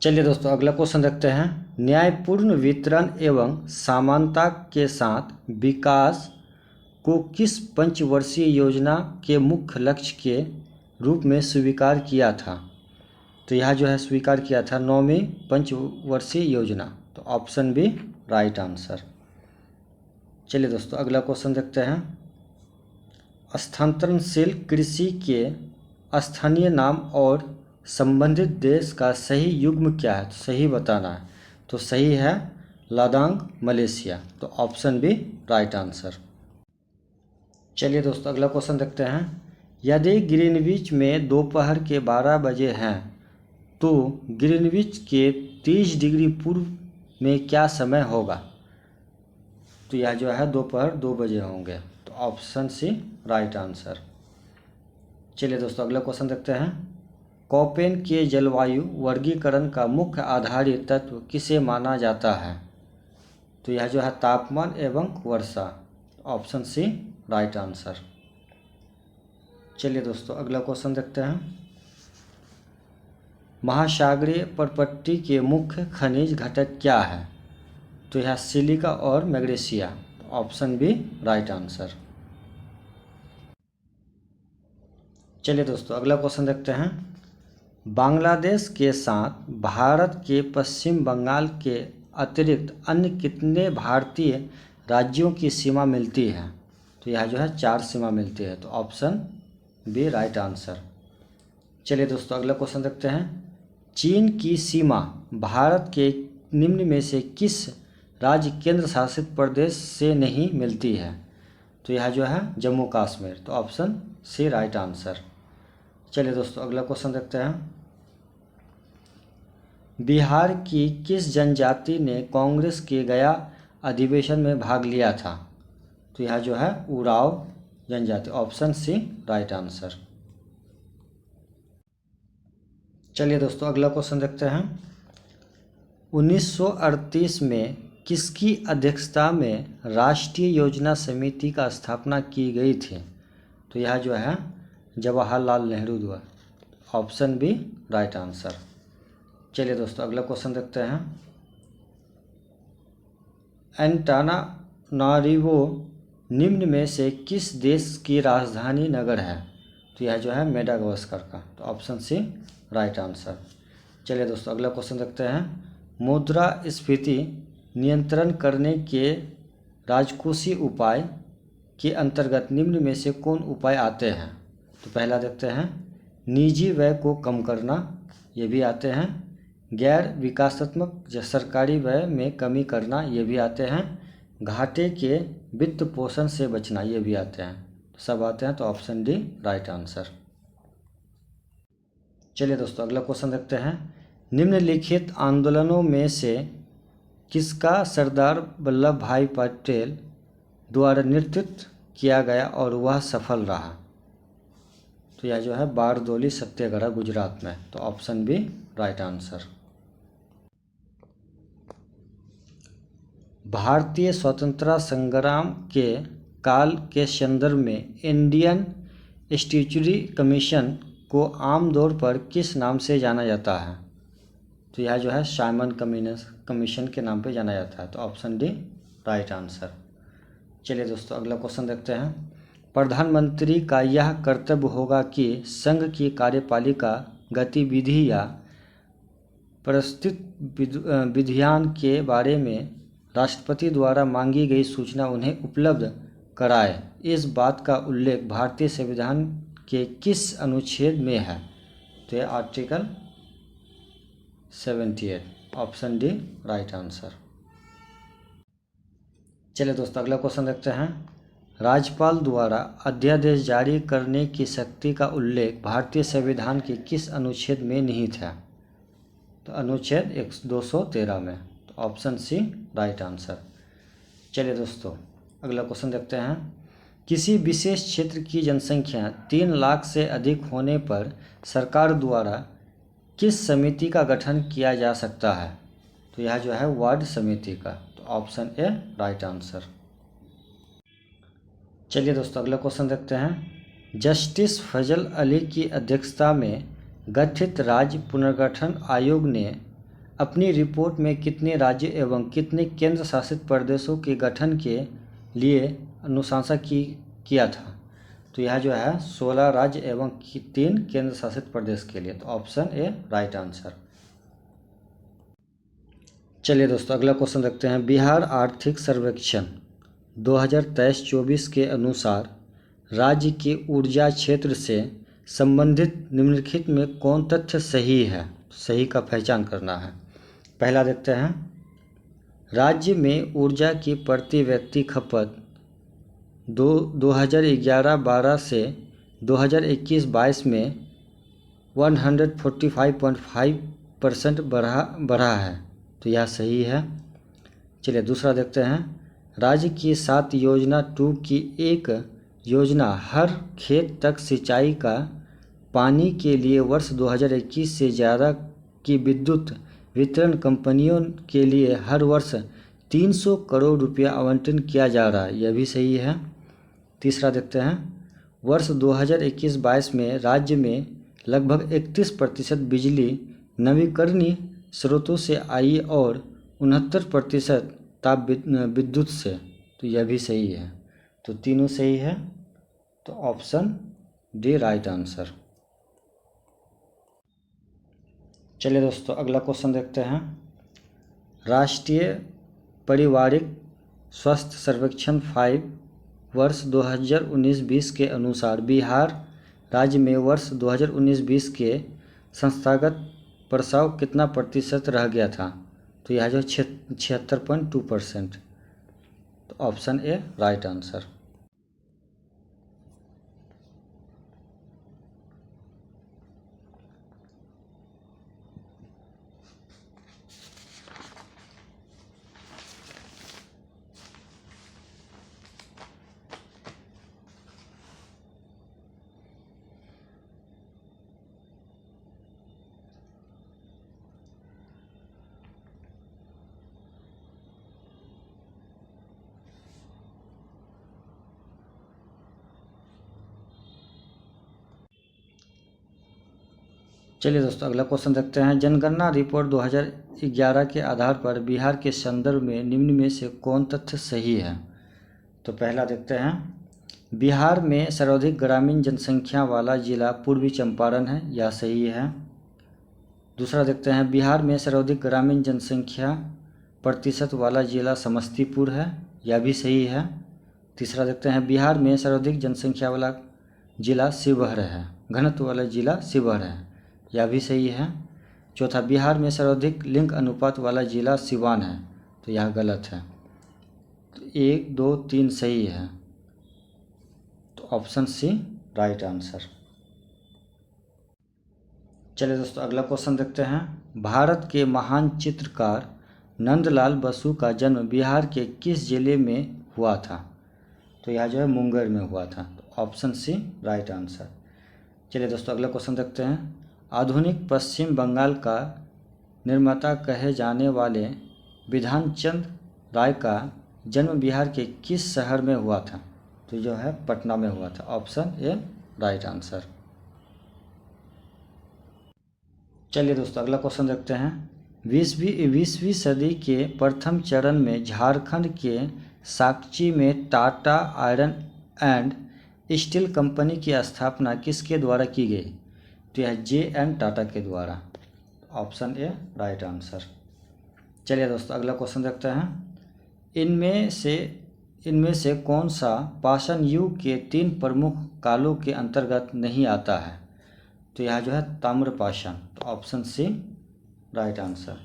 चलिए दोस्तों अगला क्वेश्चन देखते हैं। न्यायपूर्ण वितरण एवं समानता के साथ विकास को किस पंचवर्षीय योजना के मुख्य लक्ष्य के रूप में स्वीकार किया था? तो यह जो है स्वीकार किया था 9वीं पंचवर्षीय योजना, तो ऑप्शन बी राइट आंसर। चलिए दोस्तों अगला क्वेश्चन देखते हैं। स्थानांतरणशील कृषि के स्थानीय नाम और संबंधित देश का सही युग्म क्या है? तो सही बताना है। तो सही है लादांग मलेशिया, तो ऑप्शन बी राइट आंसर। चलिए दोस्तों अगला क्वेश्चन देखते हैं। यदि ग्रीनविच में दोपहर के 12 बजे हैं तो ग्रीनविच के 30 डिग्री पूर्व में क्या समय होगा? तो यह जो है दोपहर 2 बजे होंगे, तो ऑप्शन सी राइट आंसर। चलिए दोस्तों अगला क्वेश्चन देखते हैं। कोपेन के जलवायु वर्गीकरण का मुख्य आधारित तत्व किसे माना जाता है? तो यह जो है तापमान एवं वर्षा। Option C right answer. चलिए दोस्तों अगला क्वेश्चन देखते हैं। महासागरीय परपट्टी के मुख्य खनिज घटक क्या है? तो यह सिलिका और magnesia. Option B right answer. चलिए दोस्तों अगला क्वेश्चन देखते हैं। बांग्लादेश के साथ भारत के पश्चिम बंगाल के अतिरिक्त अन्य कितने भारतीय राज्यों की सीमा मिलती है? तो यह जो है 4 सीमा मिलती है। तो ऑप्शन बी राइट आंसर। चलिए दोस्तों अगला क्वेश्चन देखते हैं। चीन की सीमा भारत के निम्न में से किस राज्य केंद्र शासित प्रदेश से नहीं मिलती है? तो यह जो है जम्मू कश्मीर। तो ऑप्शन सी राइट आंसर। चलिए दोस्तों अगला क्वेश्चन देखते हैं। बिहार की किस जनजाति ने कांग्रेस के गया अधिवेशन में भाग लिया था? तो यह जो है उराव जनजाति। Option C right answer. चलिए दोस्तों अगला क्वेश्चन देखते हैं। 1938 में किसकी अध्यक्षता में राष्ट्रीय योजना समिति का स्थापना की गई थी? तो यह जो है जवाहरलाल नेहरू द्वारा। Option B right answer. चलिए दोस्तों अगला क्वेश्चन देखते हैं। एंटानानारिवो निम्न में से किस देश की राजधानी नगर है? तो यह जो है मेडागास्कर का। तो ऑप्शन सी राइट आंसर। चलिए दोस्तों अगला क्वेश्चन देखते हैं। मुद्रास्फीति नियंत्रण करने के राजकोषीय उपाय के अंतर्गत निम्न में से कौन उपाय आते हैं? तो पहला देखते हैं निजी व्यय को कम करना, ये भी आते हैं। गैर विकासात्मक सरकारी व्यय में कमी करना, ये भी आते हैं। घाटे के वित्त पोषण से बचना, ये भी आते हैं। सब आते हैं। तो ऑप्शन डी राइट आंसर। चलिए दोस्तों अगला क्वेश्चन देखते हैं। निम्नलिखित आंदोलनों में से किसका सरदार वल्लभ भाई पटेल द्वारा नेतृत्व किया गया और वह सफल रहा? तो यह जो है बारदोली सत्याग्रह गुजरात में। तो ऑप्शन बी राइट आंसर। भारतीय स्वतंत्रता संग्राम के काल के संदर्भ में इंडियन स्टैट्यूटरी कमीशन को आमतौर पर किस नाम से जाना जाता है? तो यह जो है साइमन कमीशन के नाम पे जाना जाता है। तो ऑप्शन डी राइट आंसर। चलिए दोस्तों अगला क्वेश्चन देखते हैं। प्रधानमंत्री का यह कर्तव्य होगा कि संघ की कार्यपालिका गतिविधि या प्रस्तुत विधियान के बारे में राष्ट्रपति द्वारा मांगी गई सूचना उन्हें उपलब्ध कराए। इस बात का उल्लेख भारतीय संविधान के किस अनुच्छेद में है? तो यह article 78। Option D right answer. चलिए दोस्तों अगला क्वेश्चन देखते हैं। राज्यपाल द्वारा अध्यादेश जारी करने की शक्ति का उल्लेख भारतीय संविधान के किस अनुच्छेद में निहित है? तो अनुच्छेद 213 में। तो ऑप्शन सी राइट आंसर। चलिए दोस्तों अगला क्वेश्चन देखते हैं। किसी विशेष क्षेत्र की जनसंख्या 3 लाख से अधिक होने पर सरकार द्वारा किस समिति का गठन किया जा सकता है? तो यह जो है वार्ड समिति का। तो ऑप्शन ए राइट आंसर। चलिए दोस्तों अगला क्वेश्चन देखते हैं। जस्टिस फजल अली की अध्यक्षता में गठित राज्य पुनर्गठन आयोग ने अपनी रिपोर्ट में कितने राज्य एवं कितने केंद्र शासित प्रदेशों के गठन के लिए अनुशंसा किया था? तो यह जो है 16 राज्य एवं 3 केंद्र शासित प्रदेश के लिए। तो ऑप्शन ए राइट आंसर। चलिए दोस्तों अगला क्वेश्चन देखते हैं। बिहार आर्थिक सर्वेक्षण 2023-24 के अनुसार राज्य के ऊर्जा क्षेत्र से संबंधित निम्नलिखित में कौन तथ्य सही है? सही का पहचान करना है। पहला देखते हैं। राज्य में ऊर्जा की प्रति व्यक्ति खपत 2011-12 से 2021-22 में 145.5% बढ़ा है। तो यह सही है। चलिए दूसरा देखते हैं। राज्य की 7 योजना 2 की एक योजना हर खेत तक सिंचाई का पानी के लिए वर्ष 2021 से ज़्यादा की विद्युत वितरण कंपनियों के लिए हर वर्ष 300 करोड़ रुपया आवंटन किया जा रहा है, यह भी सही है। तीसरा देखते हैं, वर्ष 2021-22 में राज्य में लगभग 31% बिजली नवीकरणीय स्रोतों से आई और 69% ताप विद्युत से, तो यह भी सही है। तो तीनों सही है, तो ऑप्शन डी राइट आंसर। चलिए दोस्तों अगला क्वेश्चन देखते हैं। राष्ट्रीय पारिवारिक स्वास्थ्य सर्वेक्षण 5 वर्ष 2019-20 के अनुसार बिहार राज्य में वर्ष 2019-20 के संस्थागत प्रसव कितना प्रतिशत रह गया था? तो यह जो 76.2%, तो ऑप्शन ए राइट आंसर। चलिए दोस्तों अगला क्वेश्चन देखते हैं। जनगणना रिपोर्ट 2011 के आधार पर बिहार के संदर्भ में निम्न में से कौन तथ्य सही है? तो पहला देखते हैं, बिहार में सर्वाधिक ग्रामीण जनसंख्या वाला जिला पूर्वी चंपारण है, यह सही है। दूसरा देखते हैं, बिहार में सर्वाधिक ग्रामीण जनसंख्या प्रतिशत वाला जिला समस्तीपुर है, यह भी सही है। तीसरा देखते हैं, बिहार में सर्वाधिक जनसंख्या वाला जिला शिवहर है, घनत्व वाला जिला शिवहर है, यह भी सही है। चौथा, बिहार में सर्वाधिक लिंग अनुपात वाला जिला सिवान है, तो यह गलत है। तो 1, 2, 3 सही है, तो ऑप्शन सी राइट आंसर। चलिए दोस्तों अगला क्वेश्चन देखते हैं। भारत के महान चित्रकार नंदलाल बसु का जन्म बिहार के किस जिले में हुआ था? तो यह जो है मुंगेर में हुआ था, तो ऑप्शन सी राइट आंसर। चलिए दोस्तों अगला क्वेश्चन देखते हैं। आधुनिक पश्चिम बंगाल का निर्माता कहे जाने वाले विधान चंद राय का जन्म बिहार के किस शहर में हुआ था? तो जो है पटना में हुआ था, ऑप्शन ए राइट आंसर। चलिए दोस्तों अगला क्वेश्चन देखते हैं। 20वीं सदी के प्रथम चरण में झारखंड के साकची में Tata iron and steel company की स्थापना किसके द्वारा की गई? तो यह J.N. टाटा के द्वारा, ऑप्शन ए राइट आंसर। चलिए दोस्तों अगला क्वेश्चन देखते हैं। इनमें से कौन सा पाषाण युग के 3 प्रमुख कालों के अंतर्गत नहीं आता है? तो यह जो है ताम्रपाषाण, तो ऑप्शन सी राइट आंसर।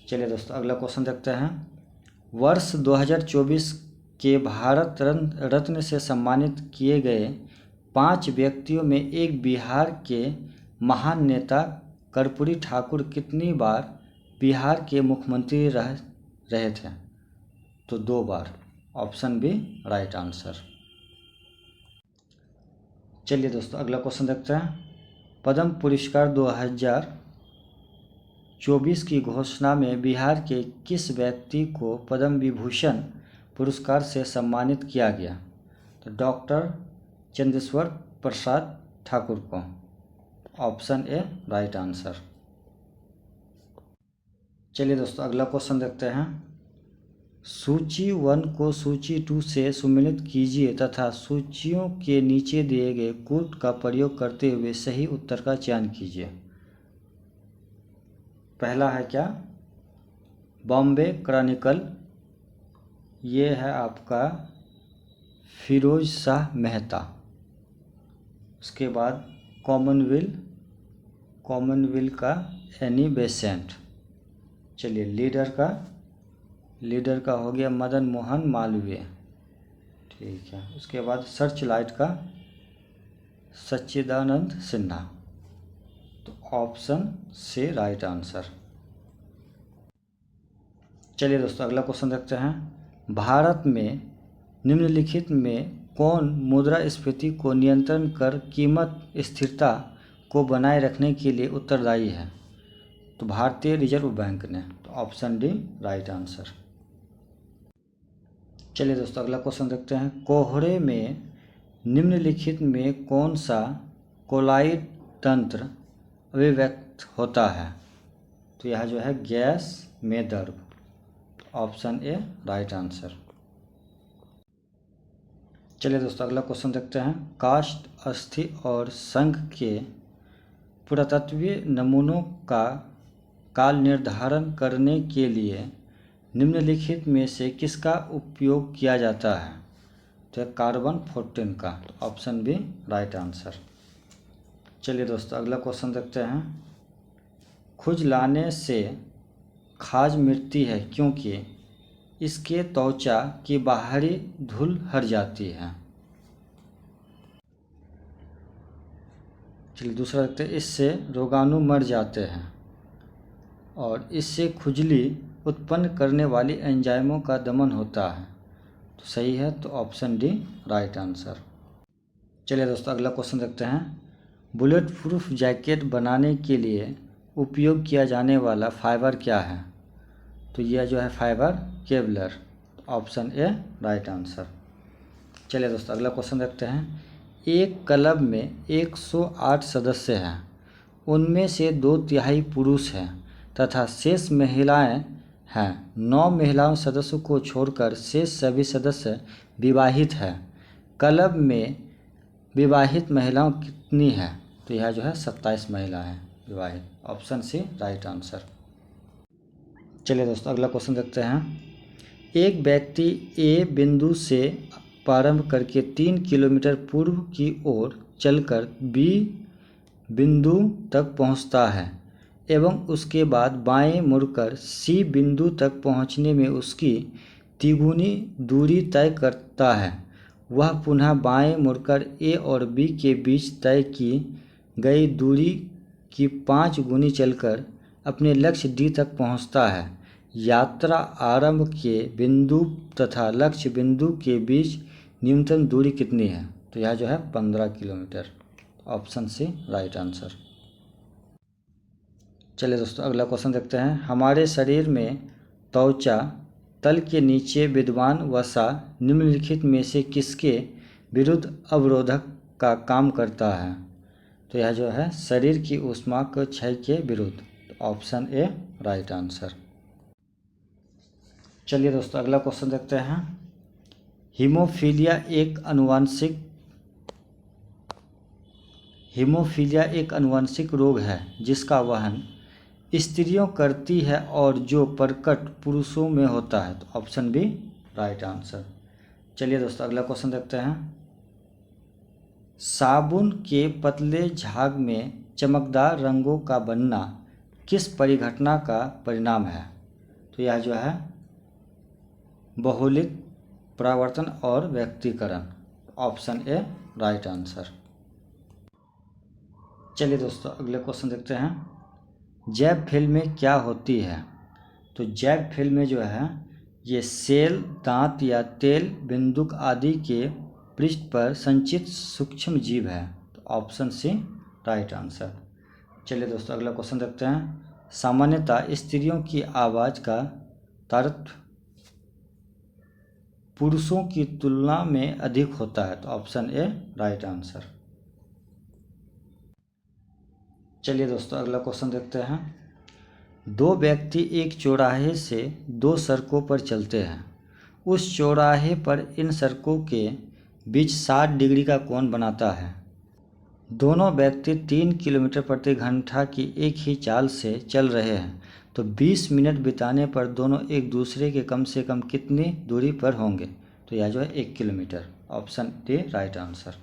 चलिए दोस्तों अगला क्वेश्चन देखते हैं। वर्ष 2024 के भारत रत्न से सम्मानित किए गए 5 व्यक्तियों में एक बिहार के महान नेता कर्पूरी ठाकुर कितनी बार बिहार के मुख्यमंत्री रहे थे? तो 2 बार, ऑप्शन बी राइट आंसर। चलिए दोस्तों अगला क्वेश्चन देखते हैं। पद्म पुरस्कार 2024 की घोषणा में बिहार के किस व्यक्ति को पद्म विभूषण पुरस्कार से सम्मानित किया गया? तो डॉक्टर चंदेश्वर प्रसाद ठाकुर को, ऑप्शन ए राइट आंसर। चलिए दोस्तों अगला क्वेश्चन देखते हैं। सूची 1 को सूची 2 से सम्मिलित कीजिए तथा सूचियों के नीचे दिए गए कोड का प्रयोग करते हुए सही उत्तर का चयन कीजिए। पहला है क्या? बॉम्बे क्रॉनिकल, ये है आपका फिरोज शाह मेहता। उसके बाद कॉमनवेल्थ का एनी बेसेंट। चलिए लीडर का हो गया मदन मोहन मालवीय, ठीक है। उसके बाद सर्च लाइट का सच्चिदानंद सिन्हा, तो ऑप्शन से राइट आंसर। चलिए दोस्तों अगला क्वेश्चन देखते हैं। भारत में निम्नलिखित में कौन मुद्रास्फीति को नियंत्रण कर कीमत स्थिरता को बनाए रखने के लिए उत्तरदायी है? तो भारतीय रिजर्व बैंक ने। तो ऑप्शन डी राइट आंसर। चलिए दोस्तों अगला क्वेश्चन देखते हैं। कोहरे में निम्नलिखित में कौन सा कोलाइड तंत्र अभिव्यक्त होता है? तो यह जो है गैस में द्रव। Option A right answer. चलिए दोस्तों अगला क्वेश्चन देखते हैं। काष्ठ, अस्थि और शंख के पुरातत्वीय नमूनों का काल निर्धारण करने के लिए निम्नलिखित में से किसका उपयोग किया जाता है? तो कार्बन 14 का। तो ऑप्शन बी राइट आंसर। चलिए दोस्तों अगला क्वेश्चन देखते हैं। खुजलाने से खाज मिटती है क्योंकि इसके त्वचा की बाहरी धूल हट जाती है। चलिए दूसरा देखते हैं। इससे रोगाणु मर जाते हैं और इससे खुजली उत्पन्न करने वाली एंजाइमों का दमन होता है। तो सही है, तो ऑप्शन डी राइट आंसर। चलिए दोस्तों अगला क्वेश्चन देखते हैं। बुलेट प्रूफ जैकेट बनाने के लिए उपयोग किया जाने वाला फाइबर क्या है? तो यह जो है fibre Kevlar. Option A right answer. चलिए दोस्तों अगला क्वेश्चन देखते हैं। एक क्लब में 108 सदस्य हैं, उनमें से 2/3 पुरुष हैं तथा शेष महिलाएं हैं। 9 महिलाओं सदस्यों को छोड़कर शेष सभी सदस्य विवाहित हैं। क्लब में विवाहित महिलाओं कितनी हैं? तो यह जो है 27 महिलाएं हैं विवाहित। Option C right answer. चलिए दोस्तों अगला क्वेश्चन देखते हैं। एक व्यक्ति ए बिंदु से प्रारंभ करके 3 किलोमीटर पूर्व की ओर चलकर बी बिंदु तक पहुंचता है एवं उसके बाद बाएं मुड़कर सी बिंदु तक पहुंचने में उसकी तिगुनी दूरी तय करता है। वह पुनः बाएं मुड़कर ए और बी के बीच तय की गई दूरी की 5 गुनी चलकर अपने लक्ष्य डी तक पहुंचता है। यात्रा आरंभ के बिंदु तथा लक्ष्य बिंदु के बीच न्यूनतम दूरी कितनी है? तो यह जो है 15 kilometre. Option C right answer. चलिए दोस्तों अगला क्वेश्चन देखते हैं। हमारे शरीर में त्वचा तल के नीचे विद्यमान वसा निम्नलिखित में से किसके विरुद्ध अवरोधक का काम करता है? तो यह जो है शरीर की ऊष्मा के क्षय के विरुद्ध। तो ऑप्शन ए राइट आंसर। चलिए दोस्तों अगला क्वेश्चन देखते हैं। हीमोफीलिया एक अनुवांशिक रोग है जिसका वहन स्त्रियों करती है और जो प्रकट पुरुषों में होता है। तो ऑप्शन बी राइट आंसर। चलिए दोस्तों अगला क्वेश्चन देखते हैं। साबुन के पतले झाग में चमकदार रंगों का बनना किस परिघटना का परिणाम है? तो यह जो है बहुलिक परावर्तन और व्यक्तीकरण। Option A right answer. चलिए दोस्तों अगले क्वेश्चन देखते हैं। जैव फिल्में क्या होती है? तो जैव फिल्में जो है ये सेल, दांत या तेल बिंदुक आदि के पृष्ठ पर संचित सूक्ष्म जीव है। तो ऑप्शन सी राइट आंसर। चलिए दोस्तों अगला क्वेश्चन देखते हैं। सामान्यतः स्त्रियों की आवाज़ का तारतम्य पुरुषों की तुलना में अधिक होता है। तो ऑप्शन ए राइट आंसर। चलिए दोस्तों अगला क्वेश्चन देखते हैं। 2 व्यक्ति एक चौराहे से 2 सड़कों पर चलते हैं। उस चौराहे पर इन सड़कों के बीच 60 डिग्री का कोण बनाता है। दोनों व्यक्ति 3 किलोमीटर प्रति घंटा की एक ही चाल से चल रहे हैं। तो 20 मिनट बिताने पर दोनों एक दूसरे के कम से कम कितनी दूरी पर होंगे? तो यह जो है 1 kilometre. Option D right answer.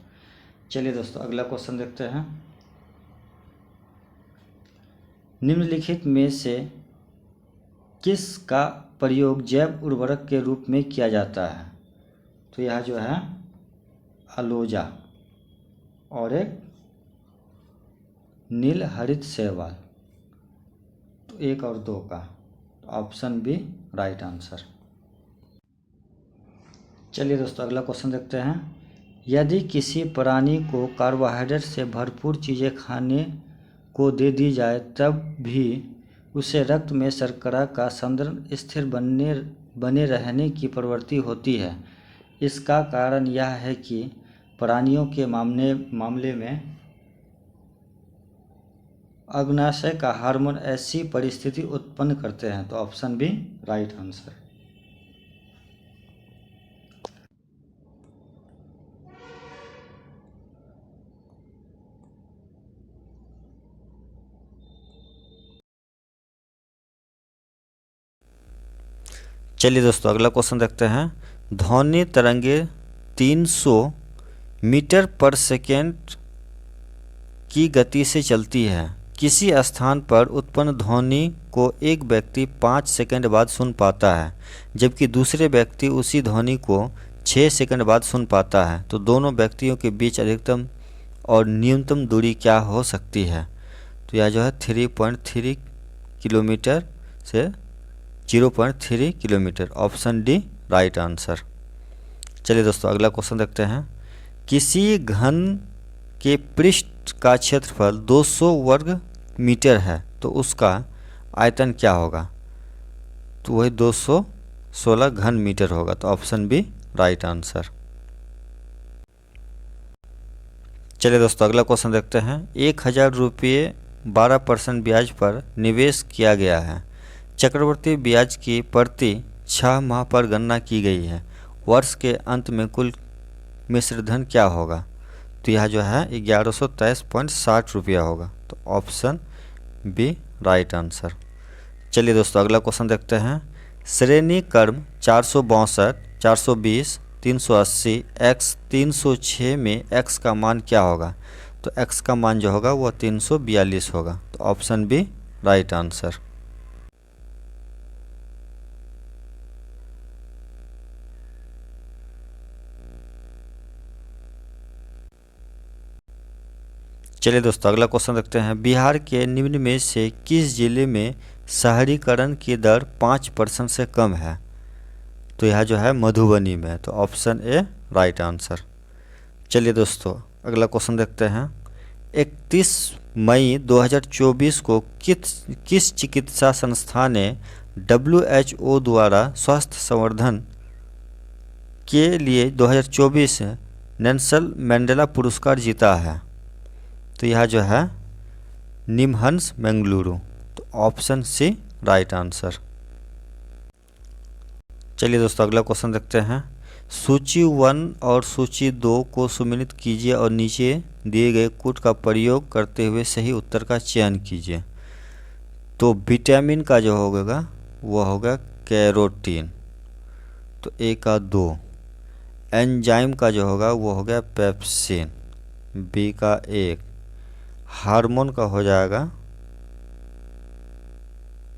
चलिए दोस्तों अगला क्वेश्चन देखते हैं। निम्नलिखित में से किस का प्रयोग जैव उर्वरक के रूप में किया जाता है? तो यह जो है अलोजा और एक नील हरित शैवाल। तो 1 और 2 का। Option B right answer. चलिए दोस्तों अगला क्वेश्चन देखते हैं। यदि किसी प्राणी को कार्बोहाइड्रेट से भरपूर चीज़ें खाने को दे दी जाए तब भी उसे रक्त में शर्करा का संतुलन स्थिर बने रहने की प्रवृत्ति होती है। इसका कारण यह है कि प्राणियों के मामले में अग्नाशय का हार्मोन ऐसी परिस्थिति उत्पन्न करते हैं। तो ऑप्शन बी राइट आंसर। चलिए दोस्तों अगला क्वेश्चन देखते हैं। ध्वनि तरंगे 300 मीटर पर सेकेंड की गति से चलती है। किसी स्थान पर उत्पन्न ध्वनि को एक व्यक्ति 5 सेकंड बाद सुन पाता है, जबकि दूसरे व्यक्ति उसी ध्वनि को 6 सेकंड बाद सुन पाता है। तो दोनों व्यक्तियों के बीच अधिकतम और न्यूनतम दूरी क्या हो सकती है? तो यह जो है 3.3 किलोमीटर से 0.3 kilometre. Option D right answer. चलिए दोस्तों अगला क्वेश्चन देखते हैं। किसी घन के पृष्ठ का क्षेत्रफल 200 वर्ग मीटर है तो उसका आयतन क्या होगा? तो वही 216 घन मीटर होगा। तो ऑप्शन बी राइट आंसर। चलिए दोस्तों अगला क्वेश्चन देखते हैं। 1000 रुपये 12% ब्याज पर निवेश किया गया है। चक्रवर्ती ब्याज की प्रति 6 माह पर गणना की गई है। वर्ष के अंत में कुल मिश्रधन क्या होगा? तो यह जो है 1123.60 रुपया होगा। तो ऑप्शन बी राइट आंसर। चलिए दोस्तों अगला क्वेश्चन देखते हैं। श्रेणी क्रम 462, 420, 380, x 306 में x का मान क्या होगा? तो x का मान जो होगा वह 342 होगा। तो ऑप्शन बी राइट आंसर। चलिए दोस्तों अगला क्वेश्चन देखते हैं। बिहार के निम्न में से किस जिले में शहरीकरण की दर 5% से कम है? तो यह जो है मधुबनी में। तो ऑप्शन ए राइट आंसर। चलिए दोस्तों अगला क्वेश्चन देखते हैं। 31 मई 2024 को किस चिकित्सा संस्था ने WHO द्वारा स्वास्थ्य संवर्धन के लिए 2024 नेल्सन मंडेला पुरस्कार जीता है? तो यह जो है निमहंस बेंगलुरु। तो ऑप्शन सी राइट आंसर। चलिए दोस्तों अगला क्वेश्चन देखते हैं। सूची 1 और सूची 2 को सम्मिलित कीजिए और नीचे दिए गए कोड का प्रयोग करते हुए सही उत्तर का चयन कीजिए। तो विटामिन का जो होगा वह होगा कैरोटीन। तो ए का 2। एंजाइम का जो होगा वो हो गया पेप्सिन। बी का 1। हार्मोन का हो जाएगा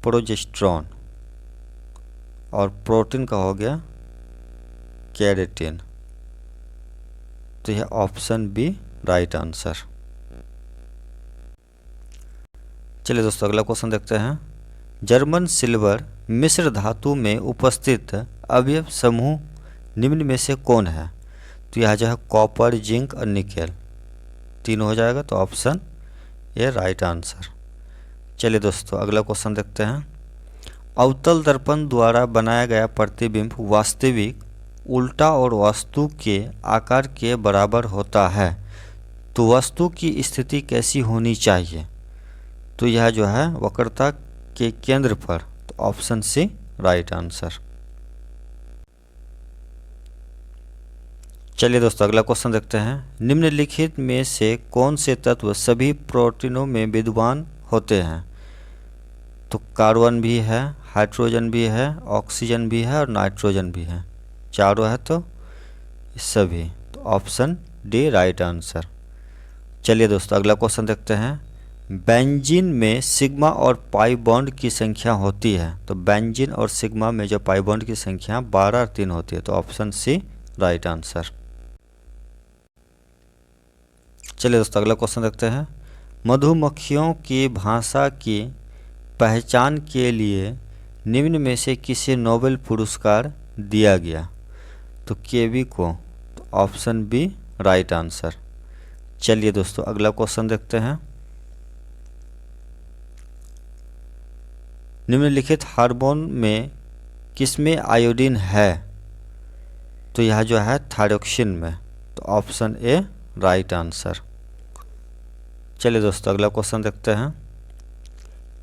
प्रोजेस्टेरॉन और प्रोटीन का हो गया केराटिन। तो यह ऑप्शन बी राइट आंसर। चलिए दोस्तों अगला क्वेश्चन देखते हैं। जर्मन सिल्वर मिश्र धातु में उपस्थित अवयव समूह निम्न में से कौन है? तो यह जो है कॉपर, जिंक और निकेल तीनों हो जाएगा। तो ऑप्शन ये राइट आंसर। चलिए दोस्तों अगला क्वेश्चन देखते हैं। अवतल दर्पण द्वारा बनाया गया प्रतिबिंब वास्तविक, उल्टा और वस्तु के आकार के बराबर होता है। तो वस्तु की स्थिति कैसी होनी चाहिए? तो यह जो है वक्रता के केंद्र पर। तो ऑप्शन सी राइट आंसर। चलिए दोस्तों अगला क्वेश्चन देखते हैं। निम्नलिखित में से कौन से तत्व सभी प्रोटीनों में विद्यमान होते हैं? तो कार्बन भी है, हाइड्रोजन भी है, ऑक्सीजन भी है और नाइट्रोजन भी है। चारों है तो सभी। तो ऑप्शन डी राइट आंसर। चलिए दोस्तों अगला क्वेश्चन देखते हैं। बेंजीन में सिग्मा और पाई बॉन्ड की संख्या होती है। तो बेंजीन और सिग्मा में जो पाई बॉन्ड की संख्या 12 और 3 होती है। तो ऑप्शन सी राइट आंसर। चलिए दोस्तों अगला क्वेश्चन देखते हैं। मधुमक्खियों की भाषा की पहचान के लिए निम्न में से किसे नोबेल पुरस्कार दिया गया? तो केवी को। तो ऑप्शन बी राइट आंसर। चलिए दोस्तों अगला क्वेश्चन देखते हैं। निम्नलिखित हार्मोन में किसमें आयोडीन है? तो यह जो है थायरोक्सिन में, तो ऑप्शन ए राइट आंसर। चलिए दोस्तों अगला क्वेश्चन देखते हैं।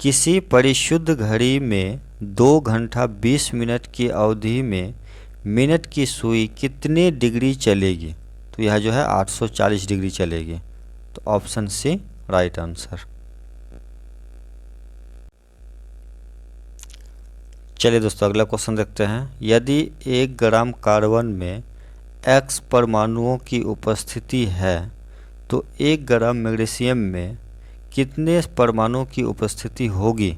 किसी परिशुद्ध घड़ी में 2 घंटा 20 मिनट की अवधि में मिनट की सुई कितने डिग्री चलेगी? तो यह जो है 840 डिग्री चलेगी, तो ऑप्शन सी राइट आंसर। चलिए दोस्तों अगला क्वेश्चन देखते हैं। यदि 1 ग्राम कार्बन में X परमाणुओं की उपस्थिति है तो 1 ग्राम मैग्नीशियम में कितने परमाणुओं की उपस्थिति होगी?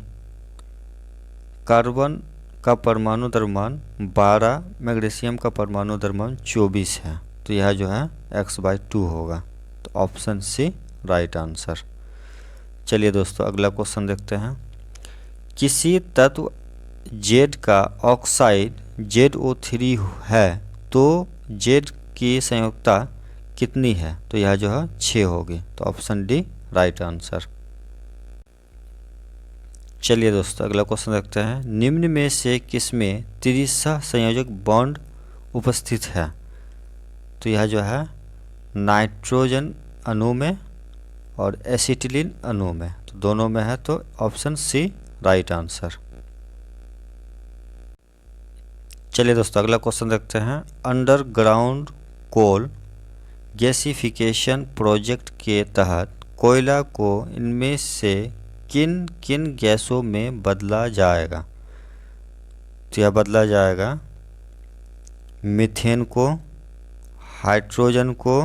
कार्बन का परमाणु द्रव्यमान 12, मैग्नीशियम का परमाणु द्रव्यमान 24 है, तो यह जो है x/2 होगा, तो ऑप्शन सी राइट आंसर। चलिए दोस्तों अगला क्वेश्चन देखते हैं। किसी तत्व Z का ऑक्साइड ZO3 है तो Z की संयुक्ता कितनी है? तो यह जो है 6 होगी, तो ऑप्शन डी राइट आंसर। चलिए दोस्तों अगला क्वेश्चन देखते हैं। निम्न में से किसमें त्रिसह संयोजक बॉन्ड उपस्थित है? तो यह जो है नाइट्रोजन अणु में और एसिटिलीन अणु में, तो दोनों में है, तो ऑप्शन सी राइट आंसर। चलिए दोस्तों अगला क्वेश्चन देखते हैं। अंडरग्राउंड कोल गैसिफिकेशन प्रोजेक्ट के तहत कोयला को इनमें से किन किन गैसों में बदला जाएगा? तो यह बदला जाएगा मीथेन को, हाइड्रोजन को,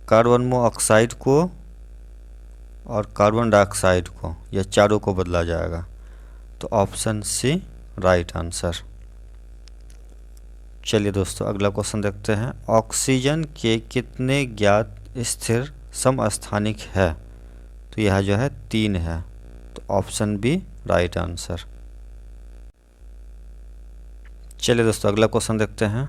कार्बन मोनोऑक्साइड को और कार्बन डाइऑक्साइड को, यह चारों को बदला जाएगा, तो ऑप्शन सी राइट आंसर। चलिए दोस्तों अगला क्वेश्चन देखते हैं। ऑक्सीजन के कितने ज्ञात स्थिर समस्थानिक है? तो यह जो है 3 है, तो ऑप्शन बी राइट आंसर। चलिए दोस्तों अगला क्वेश्चन देखते हैं।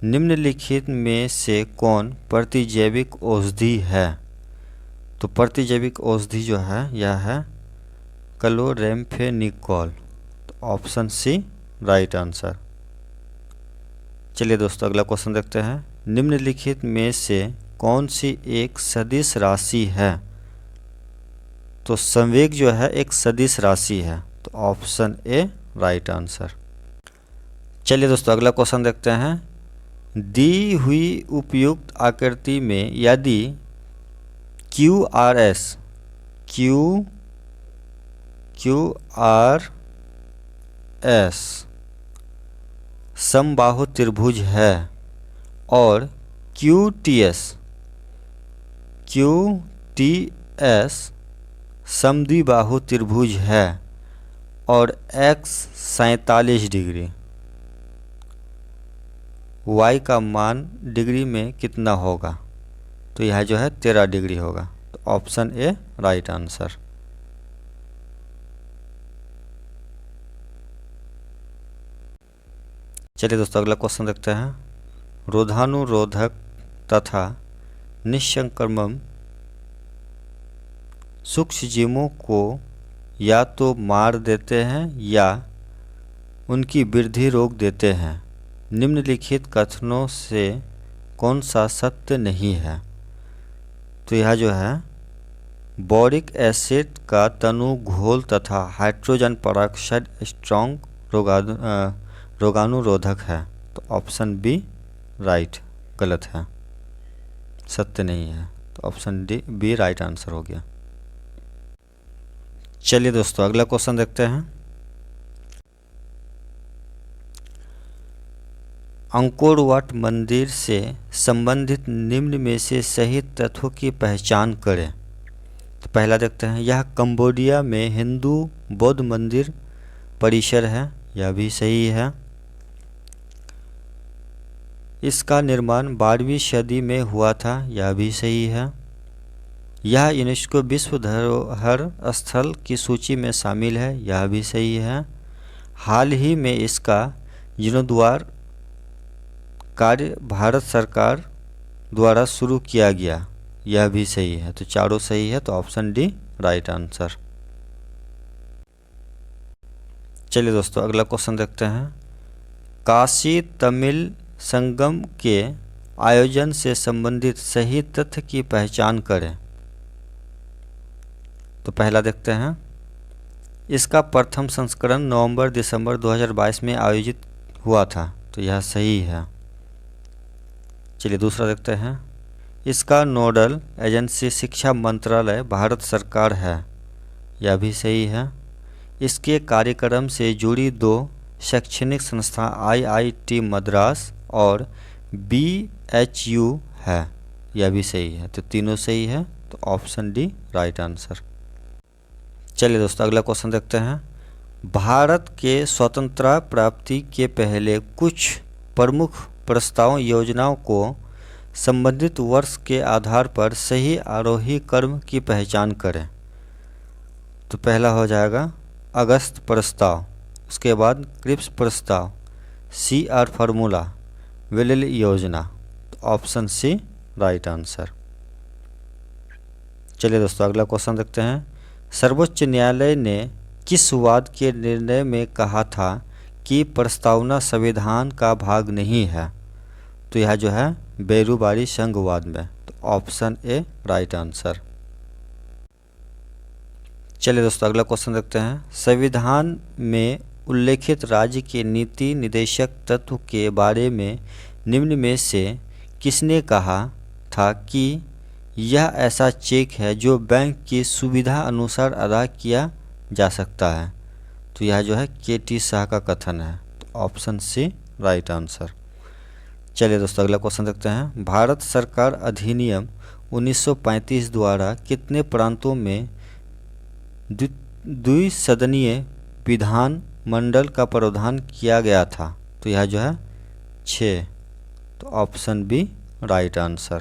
निम्नलिखित में से कौन प्रतिजैविक औषधि है? तो प्रतिजैविक औषधि जो है यह है क्लोराम्फेनिकोल, तो ऑप्शन सी राइट आंसर। चलिए दोस्तों अगला क्वेश्चन देखते हैं। निम्नलिखित में से कौन सी एक सदिश राशि है? तो संवेग जो है एक सदिश राशि है, तो ऑप्शन ए राइट आंसर। चलिए दोस्तों अगला क्वेश्चन देखते हैं। दी हुई उपयुक्त आकृति में यदि QRS समबाहु त्रिभुज है और QTS समद्विबाहु त्रिभुज है और X 47 डिग्री, Y का मान डिग्री में कितना होगा? तो यह जो है 13 डिग्री होगा, तो ऑप्शन ए राइट आंसर। चलिए दोस्तों अगला क्वेश्चन देखते हैं। रोधानुरोधक तथा निष्संक्रमण सूक्ष्मजीवों को या तो मार देते हैं या उनकी वृद्धि रोक देते हैं। निम्नलिखित कथनों से कौन सा सत्य नहीं है? तो यह जो है बोरिक एसिड का तनु घोल तथा हाइड्रोजन पेरोक्साइड स्ट्रॉन्ग रोगाणुरोधक है, तो ऑप्शन बी राइट गलत है, सत्य नहीं है, तो option D B right answer हो गया। चलिए दोस्तों अगला क्वेश्चन देखते हैं। अंकोर वाट मंदिर से संबंधित निम्न में से सही तत्वों की पहचान करें। तो पहला देखते हैं। यह कंबोडिया में हिंदू बौद्ध मंदिर परिसर है, यह भी सही है। इसका निर्माण 12वीं सदी में हुआ था, यह भी सही है। यह यूनेस्को विश्व धरोहर स्थल की सूची में शामिल है, यह भी सही है। हाल ही में इसका जीर्णोद्धार कार्य भारत सरकार द्वारा शुरू किया गया, यह भी सही है। तो चारों सही है, तो ऑप्शन डी राइट आंसर। चलिए दोस्तों अगला क्वेश्चन देखते हैं। काशी तमिल संगम के आयोजन से संबंधित सही तथ्य की पहचान करें। तो पहला देखते हैं, इसका प्रथम संस्करण नवंबर-दिसंबर 2022 में आयोजित हुआ था, तो यह सही है। चलिए दूसरा देखते हैं, इसका नोडल एजेंसी शिक्षा मंत्रालय भारत सरकार है, यह भी सही है। इसके कार्यक्रम से जुड़ी दो शैक्षणिक संस्था IIT मद्रास और BHU है, यह भी सही है। तो तीनों सही है, तो ऑप्शन डी राइट आंसर। चलिए दोस्तों अगला क्वेश्चन देखते हैं। भारत के स्वतंत्रता प्राप्ति के पहले कुछ प्रमुख प्रस्ताव योजनाओं को संबंधित वर्ष के आधार पर सही आरोही क्रम की पहचान करें। तो पहला हो जाएगा अगस्त प्रस्ताव, उसके बाद क्रिप्स प्रस्ताव, CR फार्मूला, विलिल योजना। तो ऑप्शन सी राइट आंसर। चलिए दोस्तों अगला क्वेश्चन देखते हैं। सर्वोच्च न्यायालय ने किस वाद के निर्णय में कहा था कि प्रस्तावना संविधान का भाग नहीं है? तो यह जो है बेरूबारी संघवाद में। तो ऑप्शन ए राइट आंसर। चलिए दोस्तों अगला क्वेश्चन देखते हैं। संविधान में उल्लेखित राज्य के नीति निर्देशक तत्व के बारे में निम्न में से किसने कहा था कि यह ऐसा चेक है जो बैंक की सुविधा अनुसार अदा किया जा सकता है? तो यह जो है KT शाह का कथन है। तो ऑप्शन सी राइट आंसर। चलिए दोस्तों अगला क्वेश्चन देखते हैं। भारत सरकार अधिनियम 1935 द्वारा कितने प्रांतों में द्विसदनीय विधान मंडल का प्रावधान किया गया था? तो यह जो है 6। तो ऑप्शन बी राइट आंसर।